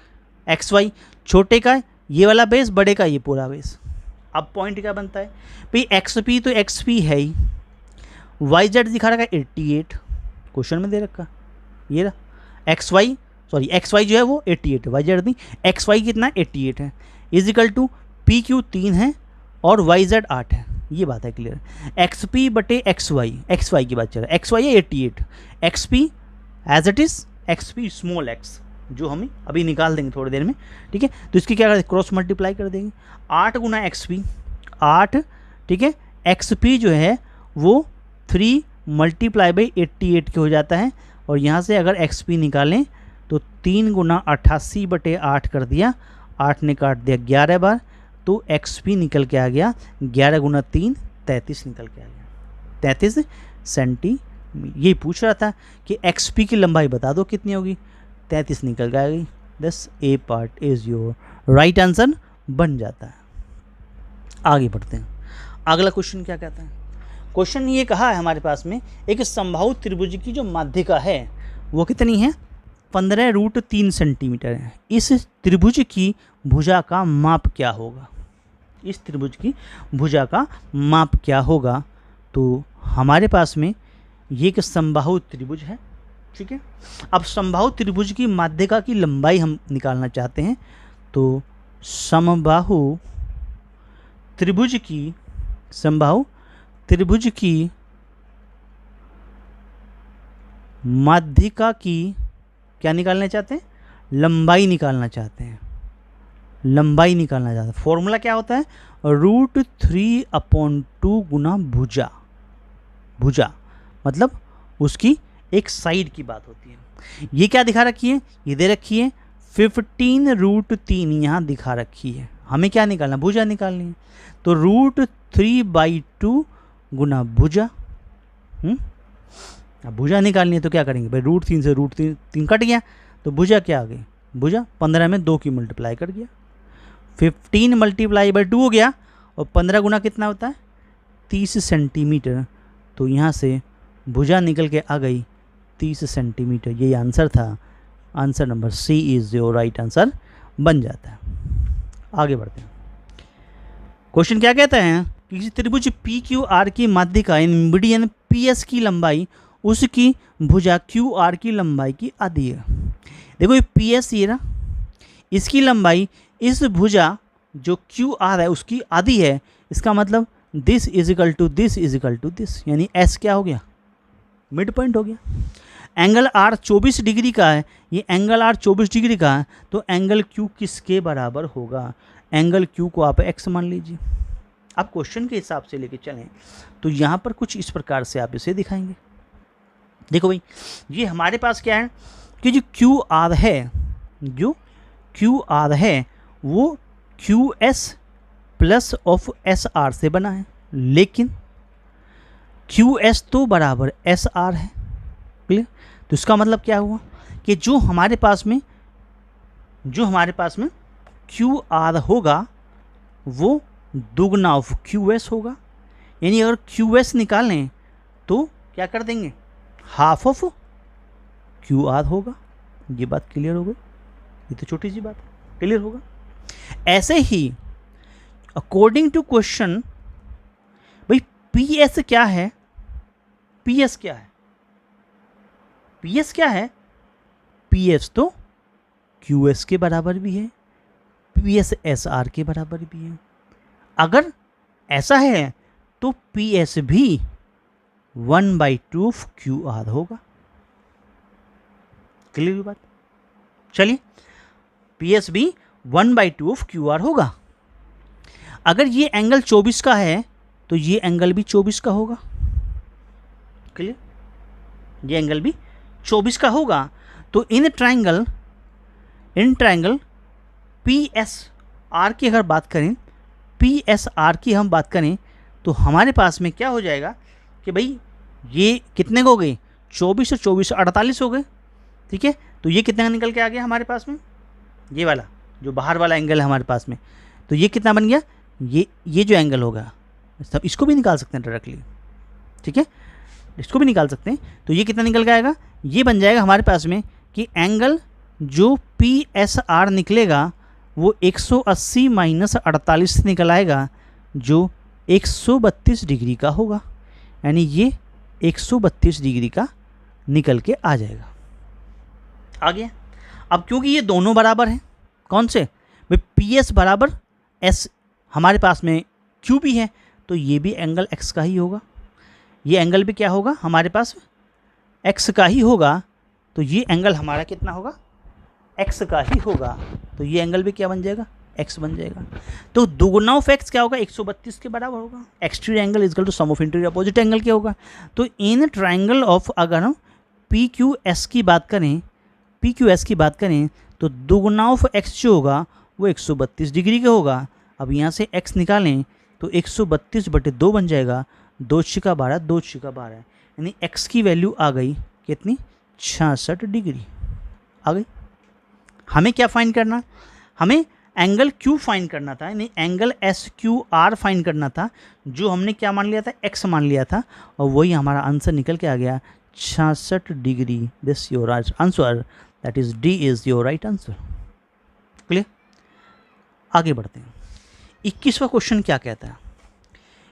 एक्स वाई, छोटे का ये वाला बेस बड़े का ये पूरा बेस। अब पॉइंट क्या बनता है भाई, एक्स पी तो एक्स पी है ही, वाई जेड दिखा रखा है 88 क्वेश्चन में दे रखा, ये रहा एक्स वाई जो है वो 88 है, वाई जेड नहीं, एक्स वाई कितना 88 है, इजिकल टू पी क्यू 3 है और वाई जेड 8 है। ये बात है क्लियर, एक्स पी बटे एक्स वाई की बात चल रहा है, एक्स वाई है 88, X P as it is X P small X जो हमें अभी निकाल देंगे थोड़ी देर में। ठीक है, तो इसकी क्या करें, क्रॉस मल्टीप्लाई कर देंगे, 8 गुना एक्स पी 8। ठीक है, एक्स पी जो है वो 3 मल्टीप्लाई बाई 88 के हो जाता है, और यहाँ से अगर एक्स पी निकालें तो 3 गुना 88 बटे 8 कर दिया, 8 ने काट दिया 11 बार, तो एक्स पी निकल के आ गया 11 गुना 3 33 निकल के आ गया 33 सेंटी। यही पूछ रहा था कि एक्स पी की लंबाई बता दो कितनी होगी, 33 निकल के आ गई। Thus A part is your right answer बन जाता है। आगे बढ़ते हैं, अगला क्वेश्चन क्या कहता है। क्वेश्चन ये कहा है हमारे पास में, एक समबाहु त्रिभुज की जो माध्यिका है वो कितनी है 15√3 सेंटीमीटर है। इस त्रिभुज की भुजा का माप क्या होगा, इस त्रिभुज की भुजा का माप क्या होगा। तो हमारे पास में ये एक समबाहु त्रिभुज है। ठीक है, अब समबाहु त्रिभुज की माध्यिका की लंबाई हम निकालना चाहते हैं, तो समबाहु त्रिभुज की माध्यिका की क्या निकालना चाहते हैं, लंबाई निकालना चाहते हैं, फॉर्मूला क्या होता है, √3/2 गुना भुजा मतलब उसकी एक साइड की बात होती है। ये क्या दिखा रखी है, ये दे रखी है 15√3 यहाँ दिखा रखी है, हमें क्या निकालना, भुजा निकालनी है। तो √3/2 गुना भुजा। अब भुजा निकालनी है तो क्या करेंगे भाई, √3 से √3 कट गया, तो भुजा क्या आ गई, भुजा 15 में 2 की मल्टीप्लाई कर गया, 15 मल्टीप्लाई बाई 2 हो गया, और 15 गुना कितना होता है 30 सेंटीमीटर। तो यहाँ से भुजा निकल के आ गई 30 सेंटीमीटर। यही आंसर था, answer number C is your right answer बन जाता है। आगे बढ़ते हैं, क्वेश्चन क्या कहता है, किसी त्रिभुज पी क्यू आर की माध्यिका मीडियन पी एस की लंबाई उसकी भुजा क्यू आर की लंबाई की आधी है। देखो ये पी एस ये ना, इसकी लंबाई इस भुजा जो क्यू आर है उसकी आधी है, इसका मतलब दिस इजिकल टू दिस, यानी एस क्या हो गया, मिड पॉइंट हो गया। एंगल आर 24 डिग्री का है, ये एंगल आर 24 डिग्री का है, तो एंगल क्यू किसके बराबर होगा, एंगल क्यू को आप एक्स मान लीजिए। आप क्वेश्चन के हिसाब से लेके चलें तो यहाँ पर कुछ इस प्रकार से आप इसे दिखाएंगे। देखो भाई, ये हमारे पास क्या है कि जो क्यू आर है वो Q S plus of S R से बना है, लेकिन क्यू एस तो बराबर एस आर है। क्लियर? तो इसका मतलब क्या हुआ कि जो हमारे पास में क्यू आर होगा वो दुगना ऑफ क्यू एस होगा। यानी अगर क्यू एस निकालें तो क्या कर देंगे, हाफ ऑफ क्यू आर होगा। ये बात क्लियर हो गई? ये तो छोटी सी बात है, क्लियर होगा। ऐसे ही अकॉर्डिंग टू क्वेश्चन, भाई पी एस क्या है, पी एस क्या है, पी एस क्या है, पी एस तो क्यू एस के बराबर भी है, पी एस एस आर के बराबर भी है। अगर ऐसा है तो पी एस भी 1/2 ऑफ क्यू आर होगा। क्लियर बात? चलिए, पी एस भी 1/2 ऑफ क्यू आर होगा। अगर ये एंगल 24 का है तो ये एंगल भी 24 का होगा। क्लियर? ये एंगल भी 24 का होगा। तो in triangle P S R की अगर बात करें, पी एस आर की हम बात करें तो हमारे पास में क्या हो जाएगा कि भाई ये कितने को हो गए, 24 और 24 48 हो गए। ठीक है, तो ये कितना निकल के आ गया हमारे पास में, ये वाला जो बाहर वाला एंगल है हमारे पास में, तो ये कितना बन गया, ये जो एंगल होगा, सब इसको भी निकाल सकते हैं डायरेक्टली। ठीक है, इसको भी निकाल सकते हैं। तो ये कितना निकल के आएगा, ये बन जाएगा हमारे पास में कि एंगल जो पी एस आर निकलेगा वो 180 माइनस 48 से निकल आएगा, जो 132 डिग्री का होगा। यानी ये 132 डिग्री का निकल के आ जाएगा। आ गया? अब क्योंकि ये दोनों बराबर हैं, कौन से, भाई पी एस बराबर एस, हमारे पास में क्यू भी है, तो ये भी एंगल एक्स का ही होगा। ये एंगल भी क्या होगा हमारे पास, एक्स का ही होगा। तो ये एंगल हमारा कितना होगा, एक्स का ही होगा। तो ये एंगल भी क्या बन जाएगा, एक्स बन जाएगा। तो दुगुना ऑफ एक्स क्या होगा, 132 के बराबर होगा। Exterior angle equal to sum of interior opposite angle क्या होगा। तो इन ट्रायंगल ऑफ, अगर हम पी क्यू एस की बात करें, पी क्यू एस की बात करें तो दुगुना ऑफ एक्स जो होगा वो 132 डिग्री का होगा। अब यहाँ से एक्स निकालें तो 132/2 बन जाएगा, 2 छिका 12, 2 छिका 12, यानी एक्स की वैल्यू आ गई कितनी, 66 डिग्री आ गई। हमें क्या फाइंड करना, हमें एंगल क्यू फाइंड करना था, यानी angle S Q R find करना था, जो हमने क्या मान लिया था, एक्स मान लिया था, और वही हमारा आंसर निकल के आ गया 66 degree. This your answer, that is D is your right answer. Clear? आगे बढ़ते हैं। 21वां क्वेश्चन क्या कहता है।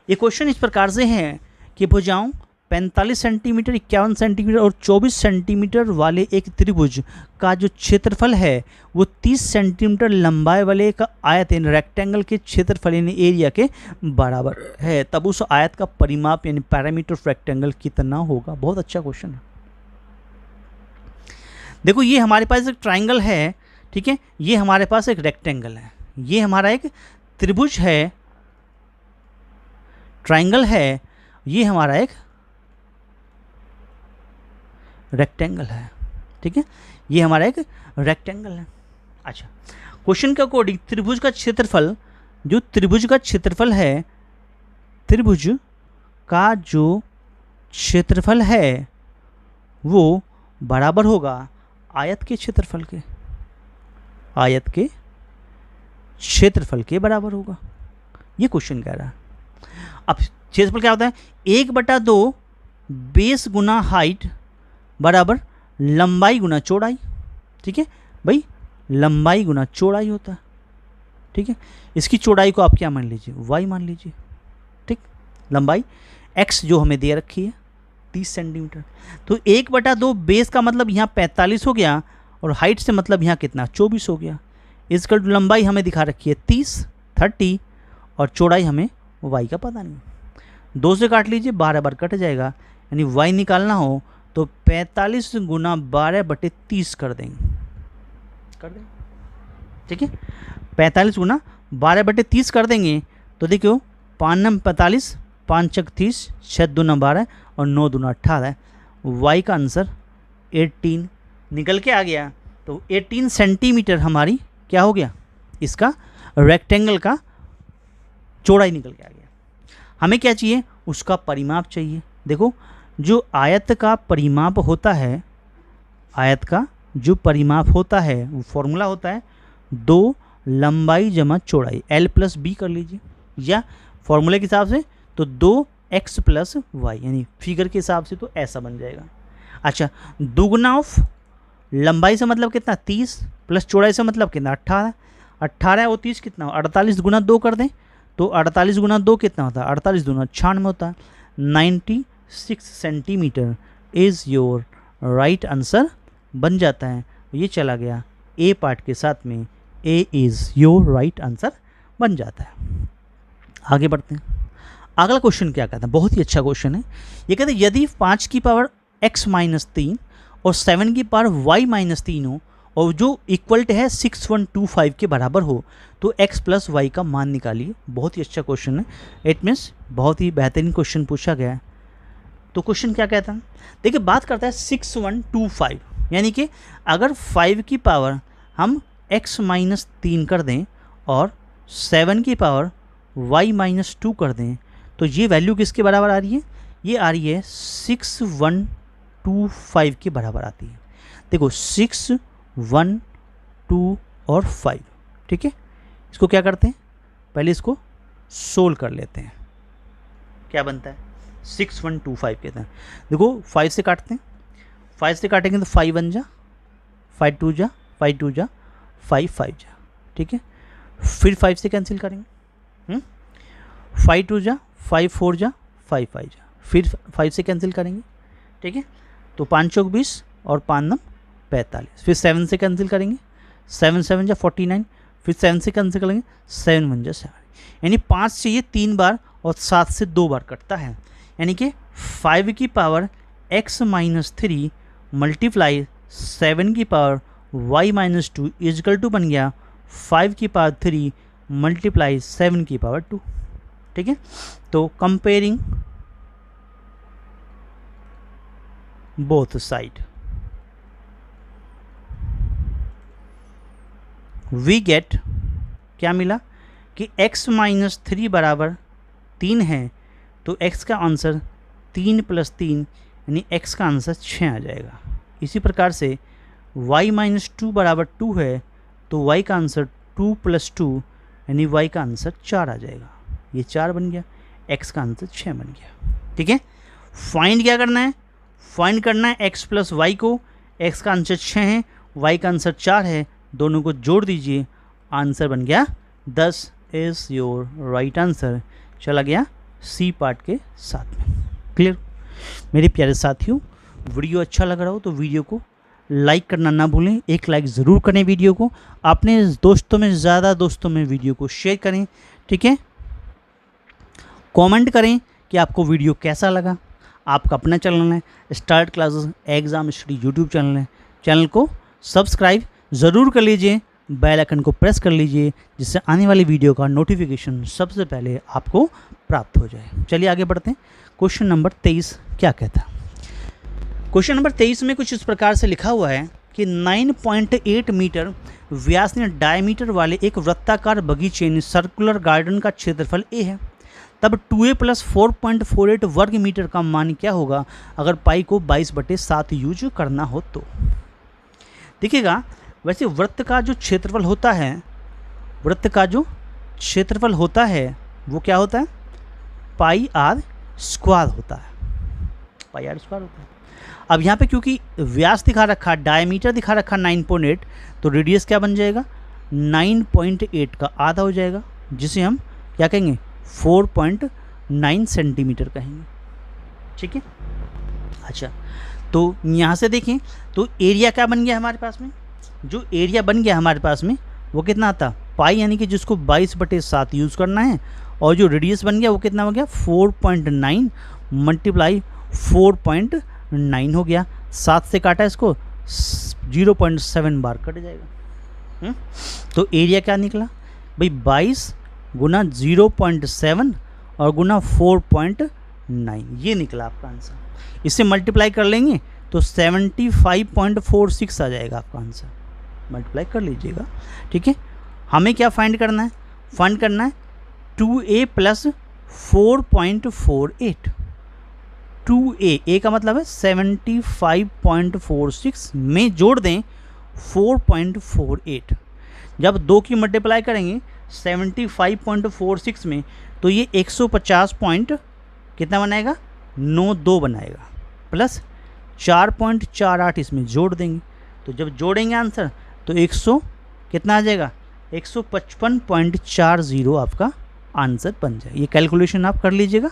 ये क्वेश्चन इस प्रकार से है कि भुजाओं 45 सेंटीमीटर, 51 सेंटीमीटर और 24 सेंटीमीटर वाले एक त्रिभुज का जो क्षेत्रफल है वो 30 सेंटीमीटर लंबाई वाले एक आयत यानी रेक्टेंगल के क्षेत्रफल यानी एरिया के बराबर है, तब उस आयत का परिमाप यानी पैरामीटर ऑफ रेक्टेंगल कितना होगा। बहुत अच्छा क्वेश्चन है। देखो, ये हमारे पास एक ट्राइंगल है, ठीक है, ये हमारे पास एक रेक्टेंगल है, ये हमारा एक त्रिभुज है, ट्राइंगल है, ये हमारा एक रेक्टेंगल है। ठीक है, ये हमारा एक रेक्टेंगल है। अच्छा, क्वेश्चन के अकॉर्डिंग त्रिभुज का क्षेत्रफल, जो त्रिभुज का क्षेत्रफल है, त्रिभुज का जो क्षेत्रफल है वो बराबर होगा आयत के क्षेत्रफल के, आयत के क्षेत्रफल के बराबर होगा। ये क्वेश्चन कह रहा है। अब क्षेत्रफल क्या होता है, 1/2 बेस गुना हाइट बराबर लंबाई गुना चौड़ाई। ठीक है भाई, लंबाई गुना चौड़ाई होता है। ठीक है, इसकी चौड़ाई को आप क्या मान लीजिए, y मान लीजिए। ठीक, लंबाई x जो हमें दे रखी है 30 सेंटीमीटर, तो 1/2 बेस का मतलब यहाँ 45 हो गया, और हाइट से मतलब यहाँ कितना 24 हो गया। इसका लंबाई हमें दिखा रखी है 30, और चौड़ाई हमें y का पता नहीं। 2 से काट लीजिए, 12 बार कट जाएगा, यानी y निकालना हो तो 45 गुना 12/30 कर देंगे, ठीक है, 45 गुना 12/30 कर देंगे। तो देखियो 5 9 45, 5 6 30, 6 2 12 और 9 2 18, y का आंसर 18 निकल के आ गया। तो 18 सेंटीमीटर हमारी क्या हो गया, इसका रेक्टेंगल का चौड़ाई निकल के आ गया। हमें क्या चाहिए, उसका परिमाप चाहिए। देखो जो आयत का परिमाप होता है, आयत का जो परिमाप होता है वो फॉर्मूला होता है 2 लंबाई जमा चौड़ाई, L प्लस बी कर लीजिए, या फॉर्मूले के हिसाब से तो 2x प्लस वाई, यानी फिगर के हिसाब से तो ऐसा बन जाएगा। अच्छा, दुगुना ऑफ लंबाई से मतलब कितना 30 प्लस चौड़ाई से मतलब कितना 18, 18 और 30 कितना 48 गुना 2 कर दें तो 48 गुना 2 कितना होता है 48 दूना 96 होता है। 96 centimetre is your right answer बन जाता है। ये चला गया ए पार्ट के साथ में, A is your right answer बन जाता है। आगे बढ़ते हैं। अगला क्वेश्चन क्या कहता है, बहुत ही अच्छा क्वेश्चन है। ये कहते हैं यदि 5 की पावर x माइनस 3 और 7 की पावर y माइनस 3 हो और जो इक्वल है 6125 के बराबर हो तो x प्लस वाई का मान निकालिए। बहुत ही अच्छा क्वेश्चन है, इट मीन्स बहुत ही बेहतरीन क्वेश्चन पूछा गया है। तो क्वेश्चन क्या कहता है, देखिए बात करता है 6125, यानी कि अगर 5 की पावर हम x माइनस 3 कर दें और 7 की पावर y माइनस 2 कर दें तो ये वैल्यू किसके बराबर आ रही है, ये आ रही है 6125 के बराबर आती है। देखो 6, 1, 2 और 5, ठीक है। इसको क्या करते हैं, पहले इसको सोल्व कर लेते हैं। क्या बनता है 6125 कहते हैं। देखो 5 से काटते हैं, 5 से काटेंगे तो 5 1 जा, 5 2 जा, 5 2 जा, 5 5 जा, ठीक है। फिर 5 से कैंसिल करेंगे, 5 2 जा, 5 4 जा, 5 5 जा, फिर 5 से कैंसिल करेंगे, ठीक है। तो 5 चौक 20 और 5 9 45, फिर 7 से कैंसिल करेंगे, 7 7 जा 49, फिर 7 से कैंसिल करेंगे, 7 1 जा 7, यानी 5 से ये 3 बार और 7 से 2 बार कटता है। यानी कि 5 की पावर x माइनस 3 मल्टीप्लाई 7 की power y minus 2 is equal to बन गया 5 की पावर 3 मल्टीप्लाई 7 की पावर 2, ठीक है। तो comparing both side we get, क्या मिला कि x माइनस 3 बराबर 3 है तो x का आंसर 3 प्लस 3 यानी x का आंसर 6 आ जाएगा। इसी प्रकार से y माइनस 2 बराबर 2 है तो y का आंसर 2 प्लस 2 यानी y का आंसर 4 आ जाएगा। ये 4 बन गया, x का आंसर 6 बन गया, ठीक है। फाइंड क्या करना है, फाइंड करना है x प्लस वाई को। x का आंसर 6 है, y का आंसर 4 है, दोनों को जोड़ दीजिए, आंसर बन गया 10 इज़ योर राइट आंसर। चला गया सी पार्ट के साथ में। क्लियर मेरे प्यारे साथियों, वीडियो अच्छा लग रहा हो तो वीडियो को लाइक करना ना भूलें, एक लाइक ज़रूर करें वीडियो को, अपने दोस्तों में ज़्यादा दोस्तों में वीडियो को शेयर करें, ठीक है। कमेंट करें कि आपको वीडियो कैसा लगा। आपका अपना चैनल है start classes exam study YouTube channel है, चैनल को सब्सक्राइब ज़रूर कर लीजिए, बेल आइकन को प्रेस कर लीजिए जिससे आने वाली वीडियो का नोटिफिकेशन सबसे पहले आपको प्राप्त हो जाए। चलिए आगे बढ़ते हैं। क्वेश्चन नंबर 23 क्या कहता है। क्वेश्चन नंबर 23 में कुछ इस प्रकार से लिखा हुआ है कि 9.8 मीटर व्यास ने डायमीटर वाले एक वृत्ताकार बगीचे ने सर्कुलर गार्डन का क्षेत्रफल ए है, तब 2a प्लस 4.48 वर्ग मीटर का मान क्या होगा अगर पाई को 22/7 यूज करना हो तो। देखिएगा वैसे वृत्त का जो क्षेत्रफल होता है, वृत्त का जो क्षेत्रफल होता है वो क्या होता है, पाई आर स्क्वायर होता है, पाई आर स्क्वायर होता है। अब यहाँ पे क्योंकि व्यास दिखा रखा, डायमीटर दिखा रखा 9.8, तो रेडियस क्या बन जाएगा 9.8 का आधा हो जाएगा, जिसे हम क्या कहेंगे 4.9 सेंटीमीटर कहेंगे, ठीक है। अच्छा तो यहाँ से देखें तो एरिया क्या बन गया हमारे पास में, जो एरिया बन गया हमारे पास में वो कितना आता, पाई यानी कि जिसको 22/7 यूज़ करना है, और जो रेडियस बन गया वो कितना हो गया 4.9 मल्टीप्लाई 4.9 हो गया। 7 से काटा इसको 0.7 बार कट जाएगा। तो एरिया क्या निकला भाई 22 गुना 0.7 और गुना 4.9, ये निकला आपका आंसर। इससे मल्टीप्लाई कर लेंगे तो 75.46 आ जाएगा आपका आंसर, मल्टीप्लाई कर लीजिएगा, ठीक है। हमें क्या फाइंड करना है? फाइंड करना है 2a प्लस 4.48। 2a का मतलब है 75.46 में जोड़ दें 4.48। जब 2 की मल्टीप्लाई करेंगे 75.46 में तो ये 150 पॉइंट कितना बनाएगा? 92 बनाएगा, प्लस 4.48 इसमें जोड़ देंगे। तो जब जोड़ेंगे आंसर तो 100 कितना आ जाएगा? 155.40 आपका आंसर बन जाएगा। ये कैलकुलेशन आप कर लीजिएगा।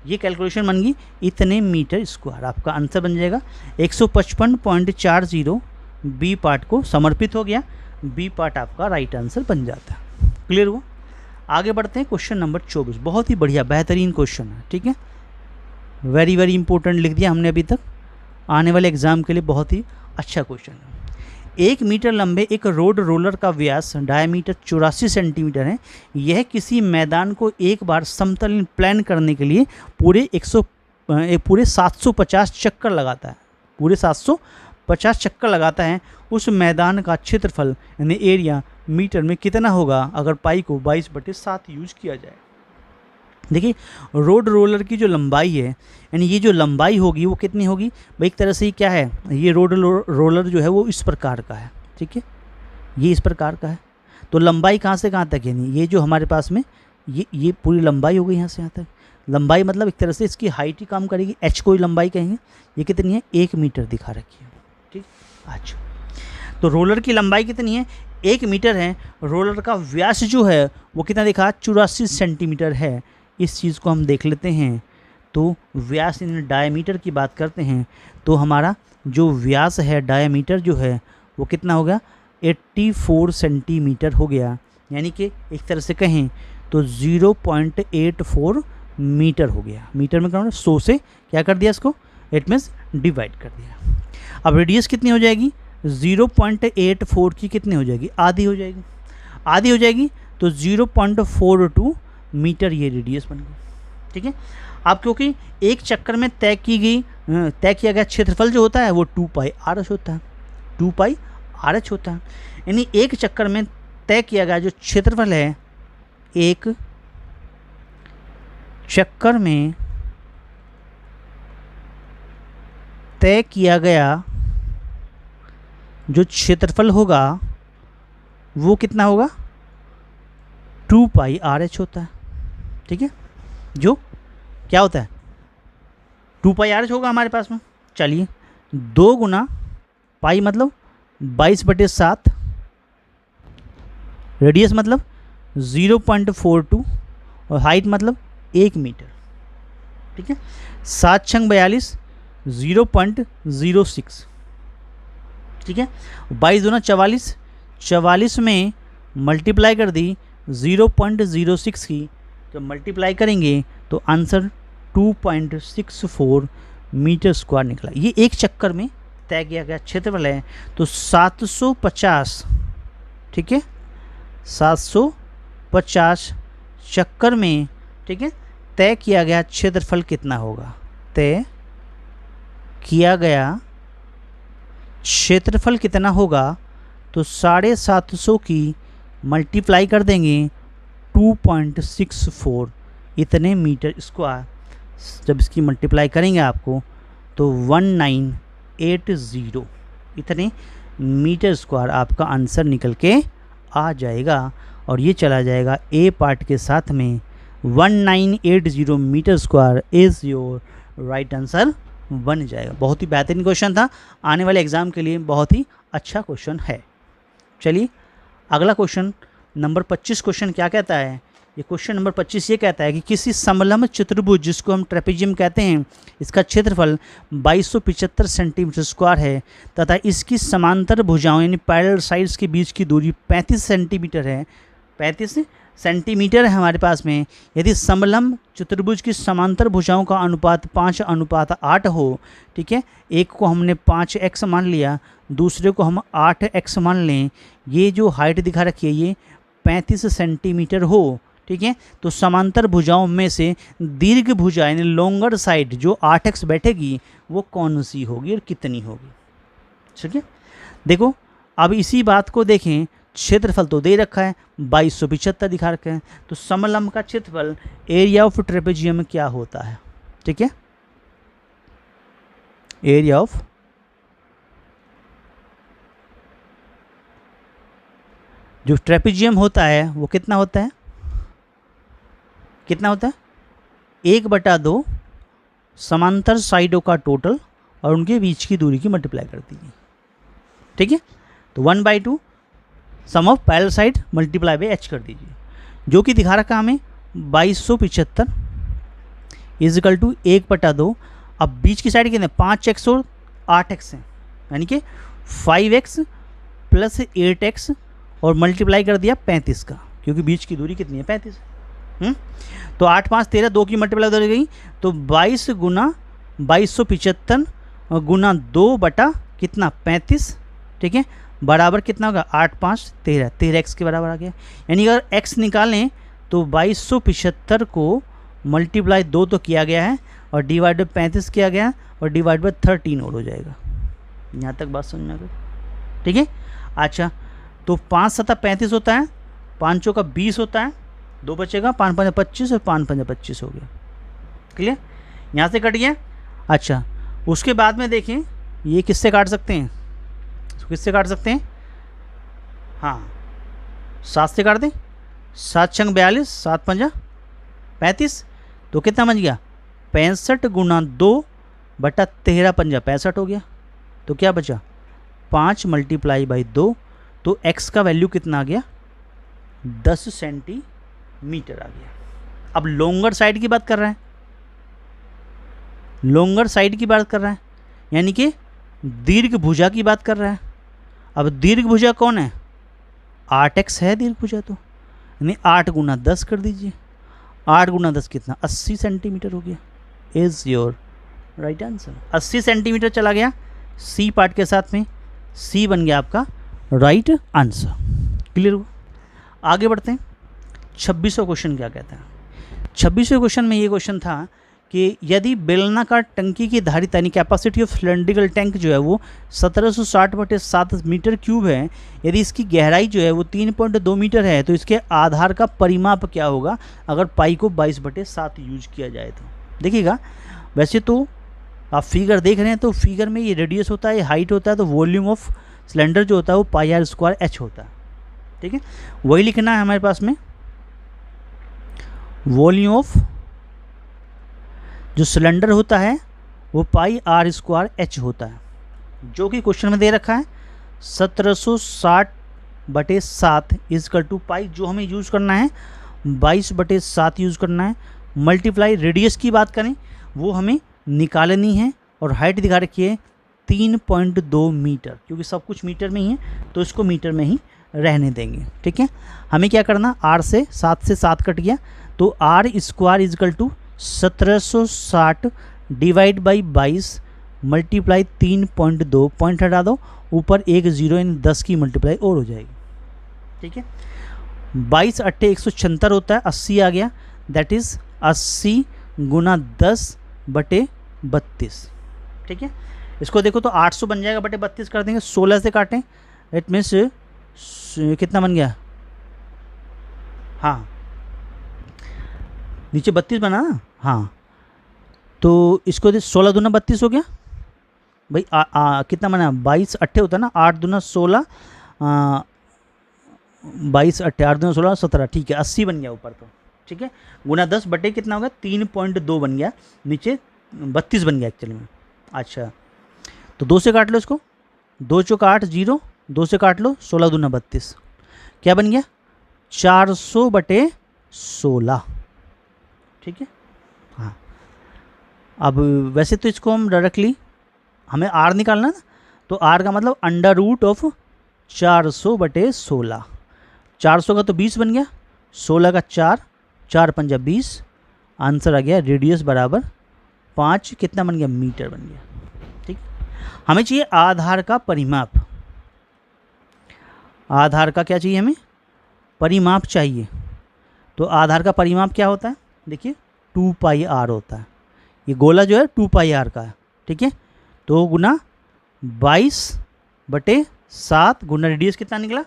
ये कैलकुलेशन बन गई इतने मीटर स्क्वायर, आपका आंसर बन जाएगा 155.40। बी पार्ट को समर्पित हो गया, बी पार्ट आपका राइट आंसर बन जाता है। क्लियर हुआ? आगे बढ़ते हैं क्वेश्चन नंबर 24। बहुत ही बढ़िया बेहतरीन क्वेश्चन है, ठीक है, वेरी वेरी इंपॉर्टेंट लिख दिया हमने अभी तक, आने वाले एग्जाम के लिए बहुत ही अच्छा क्वेश्चन है। 1 मीटर लंबे एक रोड रोलर का व्यास डायमीटर 84 सेंटीमीटर है। यह किसी मैदान को एक बार समतल प्लान करने के लिए पूरे 750 चक्कर लगाता है। पूरे 750 चक्कर लगाता है। उस मैदान का क्षेत्रफल यानी एरिया मीटर में कितना होगा अगर पाई को 22/7 यूज किया जाए? देखिए, रोड रोलर की जो लंबाई है, यानी ये जो लंबाई होगी वो कितनी होगी भाई? एक तरह से ये क्या है, ये रोड रोलर जो है वो इस प्रकार का है, ठीक है, ये इस प्रकार का है। तो लंबाई कहाँ से कहाँ तक, यानी ये जो हमारे पास में ये पूरी लंबाई हो गई यहाँ से यहाँ तक। लंबाई मतलब एक तरह से इसकी हाइट ही काम करेगी, एच को ही लंबाई कहेंगे। ये कितनी है? 1 मीटर दिखा रखी है, ठीक। अच्छा, तो रोलर की लंबाई कितनी है? 1 मीटर है। रोलर का व्यास जो है वो कितना दिखा? 84 सेंटीमीटर है। इस चीज़ को हम देख लेते हैं। तो व्यास इन डायमीटर की बात करते हैं तो हमारा जो व्यास है डायमीटर जो है वो कितना हो गया? 84 सेंटीमीटर हो गया। यानी कि एक तरह से कहें तो 0.84 मीटर हो गया। मीटर में क्या होगा? 100 से क्या कर दिया इसको? इट मीन्स डिवाइड कर दिया। अब रेडियस कितनी हो जाएगी? 0.84 की कितनी हो जाएगी? आधी हो जाएगी। आधी हो जाएगी तो 0.42 मीटर ये रेडियस बन गई, ठीक है। अब क्योंकि एक चक्कर में तय किया गया क्षेत्रफल जो होता है वो 2πr होता है, 2πr होता है। यानी एक चक्कर में तय किया गया जो क्षेत्रफल है, एक चक्कर में तय किया गया जो क्षेत्रफल होगा वो कितना होगा? 2πrh होता है, ठीक है। जो क्या होता है? 2πrh होगा हमारे पास में। चलिए, 2 गुना पाई मतलब 22/7, रेडियस मतलब 0.42 और हाइट मतलब 1 मीटर, ठीक है। 7 × 42 0.06, ठीक है। 22 दूना 44, 44 में मल्टीप्लाई कर दी 0.06 की, जब मल्टीप्लाई करेंगे तो आंसर 2.64 मीटर स्क्वायर निकला। ये एक चक्कर में तय किया गया क्षेत्रफल है। तो 750, ठीक है, 750 चक्कर में, ठीक है, तय किया गया क्षेत्रफल कितना होगा? तय किया गया क्षेत्रफल कितना होगा? तो 750 की मल्टीप्लाई कर देंगे 2.64 इतने मीटर स्क्वायर। जब इसकी मल्टीप्लाई करेंगे आपको तो 1980 इतने मीटर स्क्वायर आपका आंसर निकल के आ जाएगा। और ये चला जाएगा ए पार्ट के साथ में। 1980 metre square is your right answer बन जाएगा। बहुत ही बेहतरीन क्वेश्चन था, आने वाले एग्ज़ाम के लिए बहुत ही अच्छा क्वेश्चन है। चलिए अगला क्वेश्चन नंबर 25 क्वेश्चन क्या कहता है? ये क्वेश्चन नंबर 25 ये कहता है कि किसी समलंब चतुर्भुज जिसको हम ट्रेपेजियम कहते हैं, इसका क्षेत्रफल 2275 सेंटीमीटर स्क्वायर है तथा इसकी समांतर भुजाओं यानी पैरेलल साइड्स के बीच की दूरी 35 सेंटीमीटर है। 35 सेंटीमीटर है हमारे पास में। यदि समलंब चतुर्भुज की समांतर भुजाओं का अनुपात 5:8 हो, ठीक है, एक को हमने 5x मान लिया, दूसरे को हम 8x मान लें, ये जो हाइट दिखा रखी है ये 35 सेंटीमीटर हो, ठीक है, तो समांतर भुजाओं में से दीर्घ भुजा यानी लॉन्गर साइड जो 8x बैठेगी वो कौन सी होगी और कितनी होगी? ठीक है, देखो अब इसी बात को देखें क्षेत्रफल तो दे रखा है 2275 दिखा रखे हैं, तो समलंब का क्षेत्रफल एरिया ऑफ ट्रेपेजियम क्या होता है? ठीक है, एरिया ऑफ जो ट्रेपेजियम होता है वो कितना होता है? कितना होता है? 1/2 समांतर साइडों का टोटल और उनके बीच की दूरी की मल्टीप्लाई कर दीजिए। ठीक है, तो 1/2 sum of parallel side multiply by h कर दीजिए, जो कि दिखा रखा हमें 2275 इजिकल टू 1/2। अब बीच की साइड कितने? 5x और 8x हैं, यानी कि 5x प्लस 8x और मल्टीप्लाई कर दिया 35 का, क्योंकि बीच की दूरी कितनी है? 35। तो 8 5 13, 2 की मल्टीप्लाई उधर गई, तो 22 गुना 2275 गुना 2 बटा कितना? 35। ठीक है, बराबर कितना होगा? 8 5 13, 13x के बराबर आ गया। यानी अगर x निकालें तो 2275 को मल्टीप्लाई 2 तो किया गया है और डिवाइड बाई 35 किया गया है और डिवाइड बाई 13 और हो जाएगा। यहाँ तक बात समझ में आ गई? ठीक है, अच्छा, तो 5 7 35 होता है, 5 चौका 20 होता है, 2 बचेगा, 5 5 25 और 5 5 25 हो गया। क्लियर? यहाँ से कट गया। अच्छा, उसके बाद में देखें ये किससे काट सकते हैं? किससे काट सकते हैं? हाँ, 7 से काट दें। 7 छंग 42, 7 पंजा 35, तो कितना बच गया? 65 गुना 2 बटा 13 पंजा 65 हो गया। तो क्या बचा? 5 मल्टीप्लाई बाई 2, तो x का वैल्यू कितना आ गया? 10 सेंटीमीटर आ गया। अब लॉन्गर साइड की बात कर रहा है, लॉन्गर साइड की बात कर रहा है, यानी कि दीर्घ भुजा की बात कर रहा है। अब दीर्घ भुजा कौन है? 8x है दीर्घ भुजा, तो यानी 8 गुना 10 कर दीजिए। 8 गुना 10 कितना? 80 सेंटीमीटर हो गया। Is your right answer. 80 centimetre चला गया सी पार्ट के साथ में, सी बन गया आपका राइट आंसर। क्लियर हुआ? आगे बढ़ते हैं। 26वां क्वेश्चन क्या कहता है? 26वें क्वेश्चन में ये क्वेश्चन था कि यदि बेलनाकार टंकी की धारिता यानी कैपेसिटी ऑफ सिलेंड्रिकल टैंक जो है वो 1760/7 मीटर क्यूब है, यदि इसकी गहराई जो है वो 3.2 मीटर है, तो इसके आधार का परिमाप क्या होगा अगर पाई को 22/7 यूज किया जाए तो? देखिएगा, वैसे तो आप फिगर देख रहे हैं तो फिगर में ये रेडियस होता है, ये हाइट होता है, तो वॉल्यूम ऑफ सिलेंडर जो होता है वो πr² होता है। ठीक है, वही लिखना है हमारे पास में, वॉल्यूम ऑफ जो सिलेंडर होता है वो πr² होता है, जो कि क्वेश्चन में दे रखा है 1760/7 इजकल टू पाई, जो हमें यूज़ करना है 22/7 यूज़ करना है, मल्टीप्लाई रेडियस की बात करें वो हमें निकालनी है, और हाइट दिखा रखी है 3.2 मीटर, क्योंकि सब कुछ मीटर में ही है तो इसको मीटर में ही रहने देंगे। ठीक है, हमें क्या करना? r से 7 कट गया, तो r² is equal to 1760 divide by 22 multiply 3.2, point हटा दो, ऊपर 1 0 इन 10 की मल्टीप्लाई और हो जाएगी। ठीक है, 22 8 176 होता है, 80 आ गया, दैट इज़ 80 गुना 10/32। ठीक है, इसको देखो तो 800 बन जाएगा, बटे 32 कर देंगे, 16 से काटें, इट मीन्स कितना बन गया? हाँ, नीचे 32 बना ना, हाँ, तो इसको 16 दूना 32 हो गया भाई। कितना बना? 22 8 होता है ना, 8 दूना 16, 22 8 8 दूना 16 17, ठीक है, 80 बन गया ऊपर तो। ठीक है, गुना 10 बटे कितना होगा? 3.2 बन गया, नीचे 32 बन गया एक्चुअली में। अच्छा, तो 2 से काट लो इसको, 2 चौका 8 0, 2 से काट लो, 16 दूना 32, क्या बन गया? 400/16। ठीक है, हाँ, अब वैसे तो इसको हम डायरेक्टली हमें r निकालना ना, तो r का मतलब √400/16। 400 का तो 20 बन गया, 16 का 4, 4 पंजा 20, आंसर आ गया रेडियस बराबर 5, कितना बन गया? मीटर बन गया। ठीक, हमें चाहिए आधार का परिमाप। आधार का क्या चाहिए? हमें परिमाप चाहिए। तो आधार का परिमाप क्या होता है? देखिए 2πr होता है, ये गोला जो है 2πr का है। ठीक है, तो गुना 22/7 गुना रेडियस कितना निकला?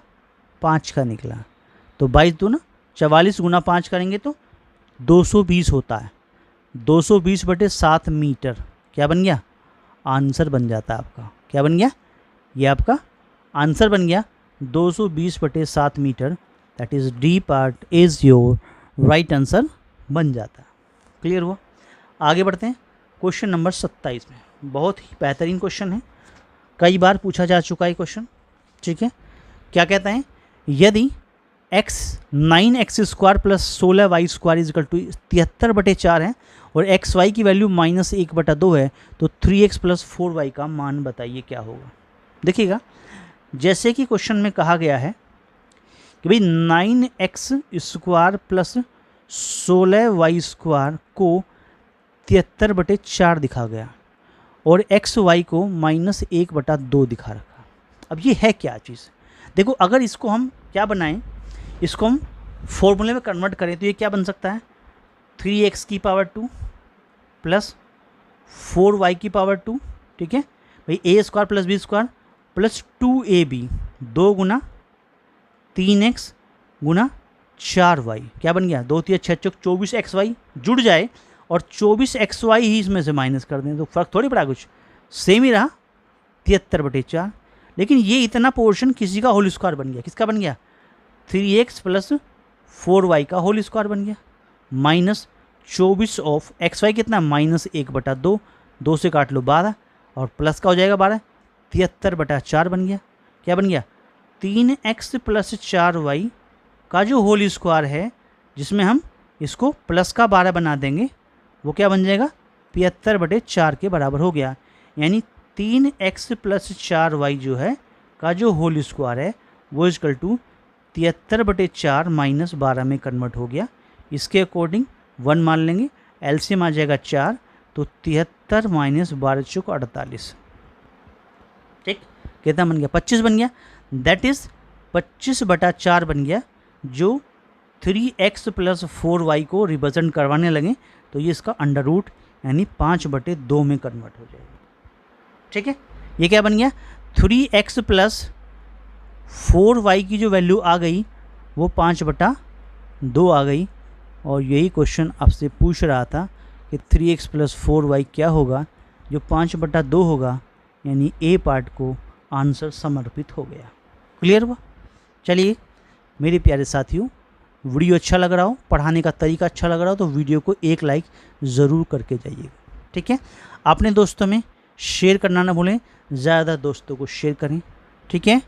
5 का निकला। तो 22 दूना 44 गुना 5 करेंगे तो 220 होता है। 220/7 मीटर क्या बन गया? आंसर बन जाता है आपका। क्या बन गया? ये आपका आंसर बन गया 220/7 metre. That is D part is your right answer बन जाता है। क्लियर हुआ? आगे बढ़ते हैं क्वेश्चन नंबर 27 में। बहुत ही बेहतरीन क्वेश्चन है, कई बार पूछा जा चुका है क्वेश्चन। ठीक है, क्या कहता है? यदि (9x² + 16y² = 73/4 है और xy की वैल्यू -1/2 है तो 3x + 4y का मान बताइए क्या होगा। देखिएगा, जैसे कि क्वेश्चन में कहा गया है कि भाई 9x² + 16y² को 73/4 दिखा गया और xy को -1/2 दिखा रखा। अब ये है क्या चीज़? देखो, अगर इसको हम क्या बनाएं, इसको हम फॉर्मूले में कन्वर्ट करें तो ये क्या बन सकता है? 3x² + 4y²। ठीक है भाई, a² + b² + 2ab 2 गुना 3x गुना 4y क्या बन गया? 2 3 6 24xy जुड़ जाए और 24xy ही इसमें से माइनस कर दें तो फर्क थोड़ी पड़ा, कुछ सेम ही रहा 73/4। लेकिन ये इतना पोर्शन किसी का होल स्क्वायर बन गया। किसका बन गया? 3x + 4y का होल स्क्वायर बन गया माइनस 24 ऑफ xy कितना? -1/2। 2 से काट लो 12 और प्लस का हो जाएगा 12, 73/4 बन गया। क्या बन गया? 3x + 4y का जो होल स्क्वायर है, जिसमें हम इसको प्लस का 12 बना देंगे, वो क्या बन जाएगा? 73/4 के बराबर हो गया। यानी 3x + 4y जो है का जो होल स्क्वायर है वो = 73/4 - 12 में कन्वर्ट हो गया। इसके अकॉर्डिंग 1 मान लेंगे, एलसीएम आ जाएगा 4, तो 73 - 12 = 48। ठीक, कितना बन गया? 25 बन गया। दैट इज़ 25/4 बन गया। जो 3x + 4y को रिप्रेजेंट करवाने लगे तो ये इसका अंडर रूट यानी 5/2 में कन्वर्ट हो जाएगा। ठीक है, ये क्या बन गया? 3x + 4y की जो वैल्यू आ गई वो 5/2 आ गई। और यही क्वेश्चन आपसे पूछ रहा था कि 3x + 4y क्या होगा, जो 5/2 होगा। यानी ए पार्ट को आंसर समर्पित हो गया। क्लियर हुआ? चलिए मेरे प्यारे साथियों, वीडियो अच्छा लग रहा हो, पढ़ाने का तरीका अच्छा लग रहा हो तो वीडियो को एक लाइक ज़रूर करके जाइएगा। ठीक है, अपने दोस्तों में शेयर करना ना भूलें, ज़्यादा दोस्तों को शेयर करें। ठीक है,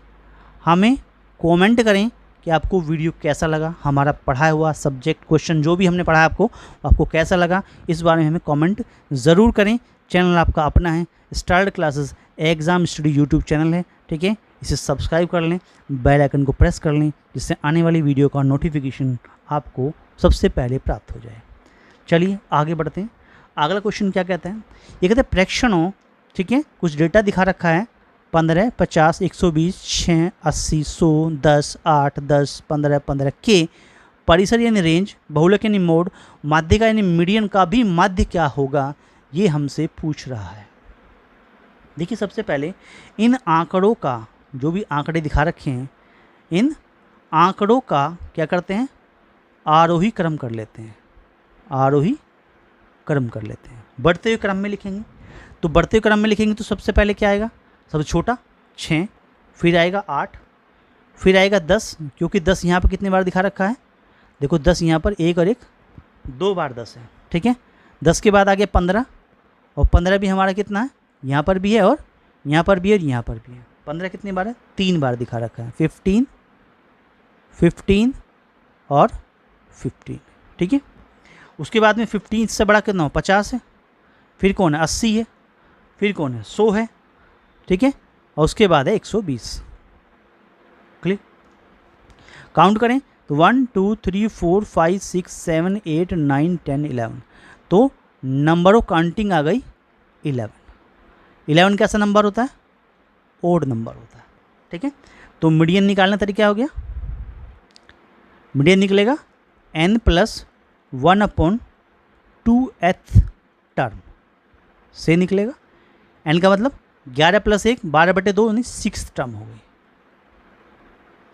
हमें कमेंट करें कि आपको वीडियो कैसा लगा, हमारा पढ़ाया हुआ सब्जेक्ट क्वेश्चन जो भी हमने पढ़ाया आपको कैसा लगा, इस बारे में हमें कमेंट ज़रूर करें। चैनल आपका अपना है, start classes exam study YouTube channel है। ठीक है, इसे सब्सक्राइब कर लें, बेल आइकन को प्रेस कर लें, जिससे आने वाली वीडियो का नोटिफिकेशन आपको सबसे पहले प्राप्त हो जाए। चलिए आगे बढ़ते हैं। अगला क्वेश्चन क्या कहता है? ये कहते हैं प्रेक्षणों, ठीक है, कुछ डेटा दिखा रखा है 15, 50, 120, 6, 80, 100, 10, 8, 10, 15, 15 के परिसर यानी रेंज, बहुलक यानी मोड, माध्यिका यानी मीडियन का भी माध्य क्या होगा, ये हमसे पूछ रहा है। देखिए, सबसे पहले इन आंकड़ों का, जो भी आंकड़े दिखा रखे हैं, इन आंकड़ों का क्या करते हैं? आरोही क्रम कर लेते हैं। आरोही क्रम कर लेते हैं, बढ़ते हुए क्रम में लिखेंगे। तो बढ़ते हुए क्रम में लिखेंगे तो सबसे पहले क्या आएगा? सबसे छोटा 6, फिर आएगा 8, फिर आएगा 10, क्योंकि 10 यहाँ पर कितने बार दिखा रखा है? देखो 10 यहाँ पर एक और एक 2 बार 10 है। ठीक है, 10 के बाद आगे 15, और 15 भी हमारा कितना है? यहाँ पर भी है और यहाँ पर भी है और यहाँ पर भी है। 15 कितनी बार है? 3 बार दिखा रखा है। 15, 15 और 15। ठीक है, उसके बाद में 15 से बड़ा कितना हो? 50 है। फिर कौन है? 80 है। फिर कौन है? 100 है। ठीक है, और उसके बाद है 120। क्लियर? काउंट करें तो 1 2 3 4 5 6 7 8 9 10 11। तो नंबर ऑफ काउंटिंग आ गई 11। 11 कैसा नंबर होता है? ओड नंबर होता है। ठीक है, तो मीडियन निकालना तरीका क्या हो गया? मीडियन निकलेगा n + 1/2th टर्म से निकलेगा। n का मतलब 11 + 1 12/2 यानी 6th टर्म हो गई।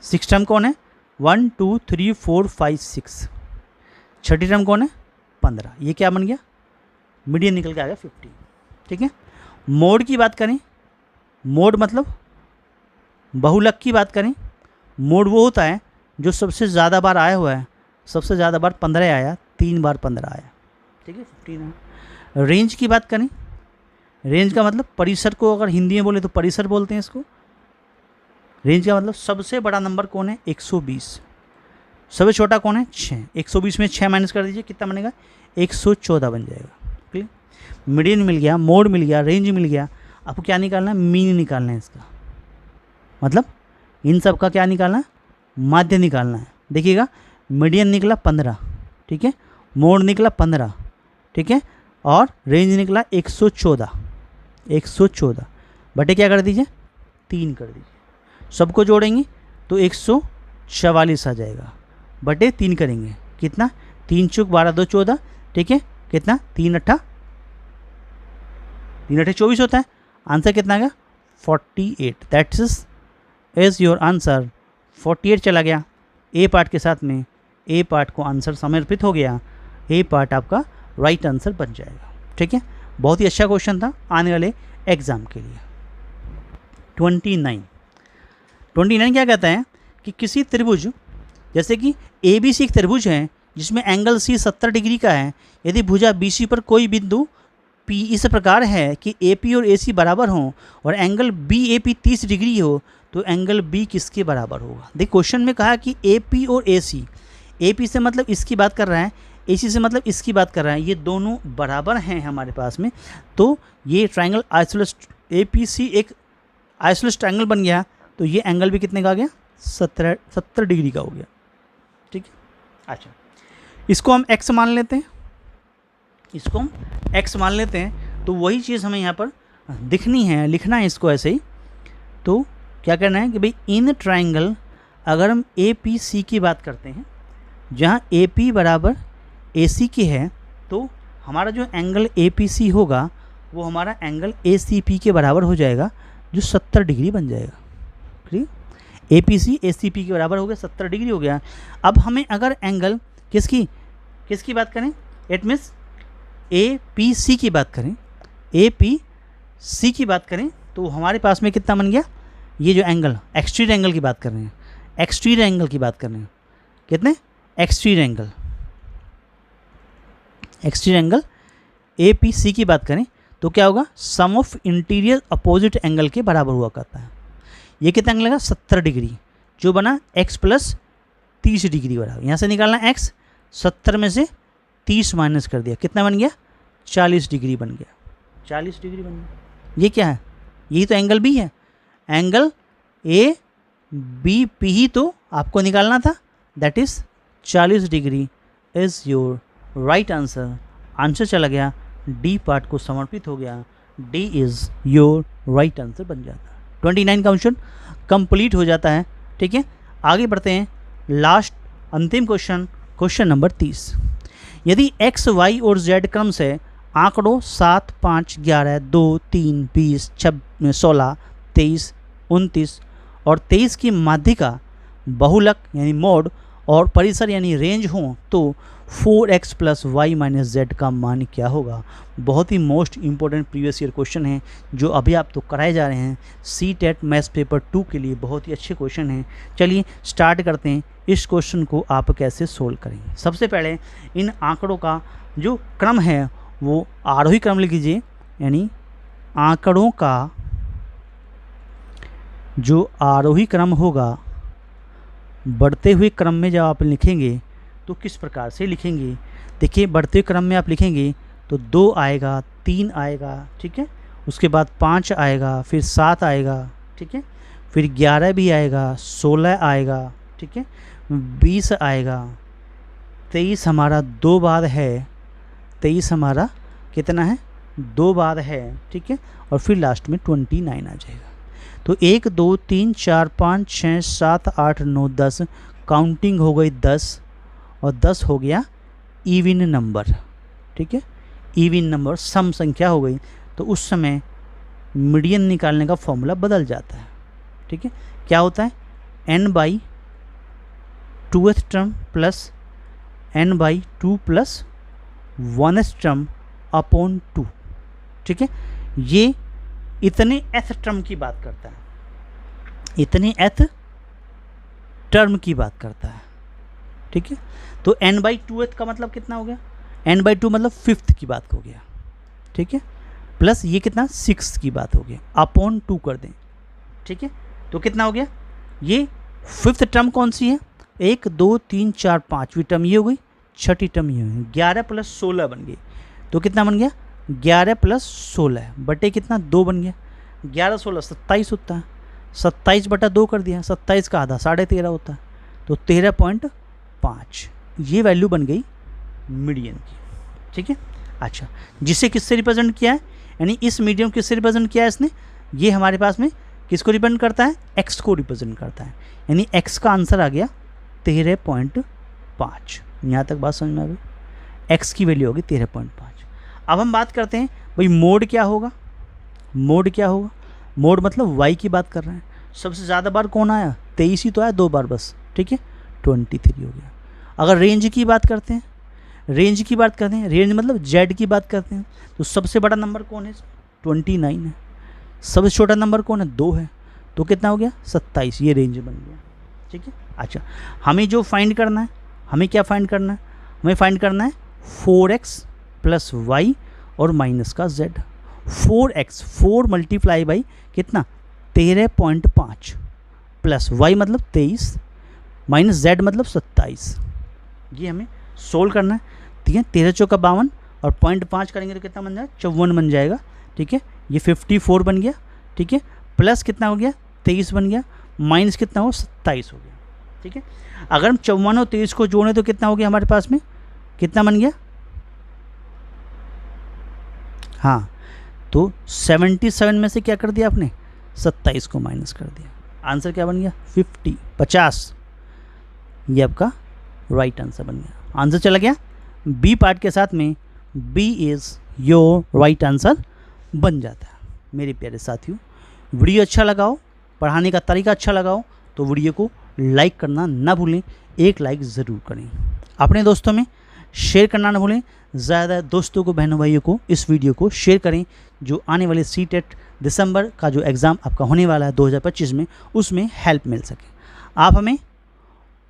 6 टर्म कौन है? 1 2 3 4 5 6। छठी टर्म कौन है? 15। ये क्या बन गया? मीडियन निकल के आ गया 15। ठीक है। मोड की बात करें, मोड मतलब बहुलक की बात करें, मोड वो होता है जो सबसे ज़्यादा बार आया हुआ है। सबसे ज़्यादा बार 15 आया, 3 बार 15 आया। ठीक है, 15 है। रेंज की बात करें, रेंज का मतलब परिसर को अगर हिंदी में बोले तो परिसर बोलते हैं इसको। रेंज का मतलब सबसे बड़ा नंबर कौन है? 120। सबसे छोटा कौन है? 6। 120 में 6 माइनस कर दीजिए, कितना बनेगा? 114 बन जाएगा। क्लियर। मीडियन मिल गया, मोड मिल गया, रेंज मिल गया। आपको क्या निकालना है? मीन निकालना है इसका, मतलब इन सब का क्या निकालना है? माध्य निकालना है। देखिएगा, मीडियन निकला 15, ठीक है, मोड निकला 15, ठीक है, और रेंज निकला 114। 114 बटे क्या कर दीजिए? 3 कर दीजिए। सबको जोड़ेंगे तो 144 आ जाएगा, बटे 3 करेंगे, कितना? 3 चौक 12 2 14, ठीक है, कितना? 3 अट्ठा 24 होता है। आंसर कितना आ गया? 48। That's is your answer. 48 चला गया ए पार्ट के साथ में। ए पार्ट को आंसर समर्पित हो गया। ए पार्ट आपका राइट आंसर बन जाएगा। ठीक है, बहुत ही अच्छा क्वेश्चन था आने वाले एग्जाम के लिए। 29 क्या कहता है कि किसी त्रिभुज, जैसे कि ए बी सी एक त्रिभुज है जिसमें एंगल सी 70 डिग्री का है। यदि भुजा बी सी पर कोई बिंदु पी इस प्रकार है कि ए पी और ए सी बराबर हों और angle B A P 30 degree हो, तो एंगल बी किसके बराबर होगा? देख, क्वेश्चन में कहा कि ए पी और ए सी, ए पी से मतलब इसकी बात कर रहा है, ए सी से मतलब इसकी बात कर रहा है, ये दोनों बराबर हैं हमारे पास में। तो ये triangle isosceles A P C एक आइसोलेस ट्रायंगल बन गया। तो ये एंगल भी कितने का आ गया? 70 डिग्री का हो गया। ठीक है, अच्छा, इसको हम x मान लेते हैं, इसको हम x मान लेते हैं। तो वही चीज़ हमें यहाँ पर दिखनी है, लिखना है इसको ऐसे ही। तो क्या करना है कि भाई इन ट्रायंगल, अगर हम ए पी सी की बात करते हैं, जहाँ ए पी बराबर ए सी की है, तो हमारा जो एंगल ए पी सी होगा वो हमारा एंगल ए सी पी के बराबर हो जाएगा, जो 70 डिग्री बन जाएगा। ठीक, ए पी सी ए सी पी के बराबर हो गया, 70 डिग्री हो गया। अब हमें अगर एंगल किसकी बात करें, it means A P C की बात करें, ए पी सी की बात करें, तो हमारे पास में कितना बन गया? ये जो एंगल, एक्सटीरियर एंगल की बात कर रहे हैं, एक्सटीरियर एंगल की बात कर रहे हैं, कितने? Exterior angle A P C की बात करें तो क्या होगा? Sum of interior opposite angle के बराबर हुआ करता है। ये कितना एंगल लगा? 70 डिग्री, जो बना x प्लस 30 डिग्री बराबर। यहाँ से निकालना x, 70 में से 30 माइनस कर दिया, कितना बन गया? 40 डिग्री बन गया। 40 डिग्री बन गया। ये क्या है? यही तो एंगल बी है। एंगल ए बी पी ही तो आपको निकालना था, that is 40 degree is your right answer. Answer चला गया, डी पार्ट को समर्पित हो गया, D is your right answer बन जाता है। 29 का क्वेश्चन कंप्लीट हो जाता है। ठीक है, आगे बढ़ते हैं। लास्ट अंतिम क्वेश्चन, क्वेश्चन नंबर 30। यदि x, y और z क्रम से आंकड़ों 7, 5, 11, 2, 3, 20, 16, 23, 29 और 23 की माध्यिका बहुलक यानी मोड और परिसर यानी रेंज हो, तो 4x plus Y minus Z का मान क्या होगा? बहुत ही most important previous year question है जो अभी आप तो कराए जा रहे हैं। सी टेट मैथ्स पेपर 2 के लिए बहुत ही अच्छे क्वेश्चन हैं। चलिए स्टार्ट करते हैं, इस क्वेश्चन को आप कैसे सोल्व करेंगे। सबसे पहले इन आंकड़ों का जो क्रम है वो आरोही क्रम लिख लीजिए, यानी आंकड़ों का जो आरोही क्रम होगा, बढ़ते हुए क्रम में जब आप लिखेंगे तो किस प्रकार से लिखेंगे? देखिए, बढ़ते हुए क्रम में आप लिखेंगे तो 2 आएगा, 3 आएगा, ठीक है, उसके बाद 5 आएगा, फिर 7 आएगा, ठीक है, फिर 11 भी आएगा, 16 आएगा, ठीक है, 20 आएगा, 23 हमारा 2 बाद है, 23 हमारा कितना है? 2 बाद है, ठीक है, और फिर लास्ट में 29 आ जाएगा। तो 1 2 3 4 5 6 7 8 9 10 काउंटिंग हो गई 10 और 10 हो गया इवन नंबर, ठीक है, इवन नंबर सम संख्या हो गई। तो उस समय मीडियन निकालने का फॉर्मूला बदल जाता है, ठीक है। क्या होता है? n by 2th term plus n/2 plus 1th term upon 2। ठीक है, ये इतने th टर्म की बात करता है, इतने th टर्म की बात करता है। ठीक है, तो n/2th का मतलब कितना हो गया, n/2 मतलब 5th की बात हो गया। ठीक है, प्लस ये कितना 6th की बात हो गया, अपॉन 2 कर दें। ठीक है, तो कितना हो गया, ये 5th टर्म कौन सी है, 1 2 3 4 5वीं टर्म ये हो गई, 6ठी टर्म ये हुई, 11 प्लस 16 बन गई। तो कितना बन गया, 11 प्लस 16 बटे कितना 2 बन गया, 11 16 27 होता है, 27 बटा 2 कर दिया, 27 का आधा 13.5 होता है, तो 13.5 ये वैल्यू बन गई मीडियन की। ठीक है, अच्छा, जिसे किससे रिप्रेजेंट किया है, यानी इस मीडियम किससे रिप्रेजेंट किया है इसने, ये हमारे पास में किसको रिप्रेजेंट करता है, x को रिप्रेजेंट करता है, यानी x का आंसर आ गया 13.5। यहाँ तक बात समझ में आ गई, x की वैल्यू होगी 13.5। अब हम बात करते हैं भाई मोड क्या होगा, मोड क्या होगा, मोड मतलब y की बात कर रहे हैं। सबसे ज़्यादा बार कौन आया, 23 ही तो आया, 2 बार बस। ठीक है, 23 हो गया। अगर रेंज की बात करते हैं, रेंज की बात करते हैं, रेंज मतलब z की बात करते हैं, तो सबसे बड़ा नंबर कौन है, 29 है। सबसे छोटा नंबर कौन है, 2 है, तो कितना हो गया 27, ये रेंज बन गया। ठीक है, अच्छा, हमें जो फाइंड करना है, हमें क्या फाइंड करना है, हमें फाइंड करना है 4x प्लस y और माइनस का z। 4x 4 मल्टीप्लाई बाई कितना 13.5 प्लस y मतलब 23 माइनस z मतलब 27, ये हमें सोल्व करना है। ठीक है, 13 चौका 52 और 0.5 करेंगे तो कितना बन जाएगा, 54 बन जाएगा। ठीक है, ये 54 बन गया। ठीक है, प्लस कितना हो गया 23 बन गया, माइनस कितना हो 27 हो गया। ठीक है, अगर हम 54 और 23 को जोड़ें तो कितना हो गया हमारे पास में, कितना बन गया, हाँ, तो 77 में से क्या कर दिया आपने, 27 को माइनस कर दिया, आंसर क्या बन गया 50। ये आपका राइट आंसर बन गया। आंसर चला गया बी पार्ट के साथ में, B is your right answer बन जाता है। मेरे प्यारे साथियों, वीडियो अच्छा लगाओ, पढ़ाने का तरीका अच्छा लगाओ तो वीडियो को लाइक करना ना भूलें, एक लाइक ज़रूर करें, अपने दोस्तों में शेयर करना ना भूलें। ज़्यादा दोस्तों को, बहनों भाइयों को इस वीडियो को शेयर करें, जो आने वाले सीटेट दिसंबर का जो एग्ज़ाम आपका होने वाला है 2025 में, उसमें हेल्प मिल सके। आप हमें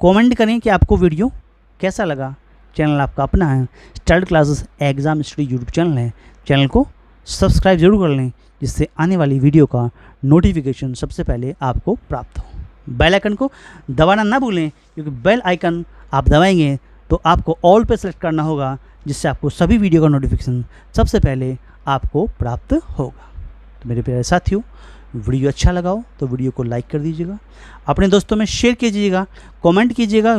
कमेंट करें कि आपको वीडियो कैसा लगा। चैनल आपका अपना है, start classes exam study YouTube channel है, चैनल को सब्सक्राइब जरूर कर लें, जिससे आने वाली वीडियो का नोटिफिकेशन सबसे पहले आपको प्राप्त हो। बेल आइकन को दबाना ना भूलें, क्योंकि बेल आइकन आप दबाएंगे तो आपको ऑल पे सेलेक्ट करना होगा, जिससे आपको सभी वीडियो का नोटिफिकेशन सबसे पहले आपको प्राप्त होगा। तो मेरे प्यारे साथियों, वीडियो अच्छा लगाओ तो वीडियो को लाइक कर दीजिएगा, अपने दोस्तों में शेयर कीजिएगा, कमेंट कीजिएगा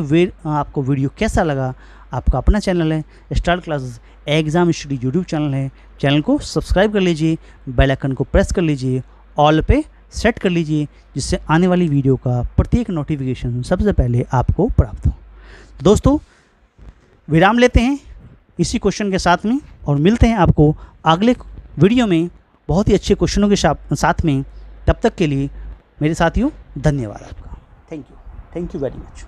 आपको वीडियो कैसा लगा। आपका अपना चैनल है, start classes exam study YouTube channel है, चैनल को सब्सक्राइब कर लीजिए, बेल आइकन को प्रेस कर लीजिए, ऑल पे सेट कर लीजिए, जिससे आने वाली वीडियो का प्रत्येक नोटिफिकेशन सबसे पहले आपको प्राप्त हो। दोस्तों, विराम लेते हैं इसी क्वेश्चन के साथ में, और मिलते हैं आपको अगले वीडियो में बहुत ही अच्छे क्वेश्चनों के साथ में। तब तक के लिए मेरे साथियों, धन्यवाद आपका। Thank you very much.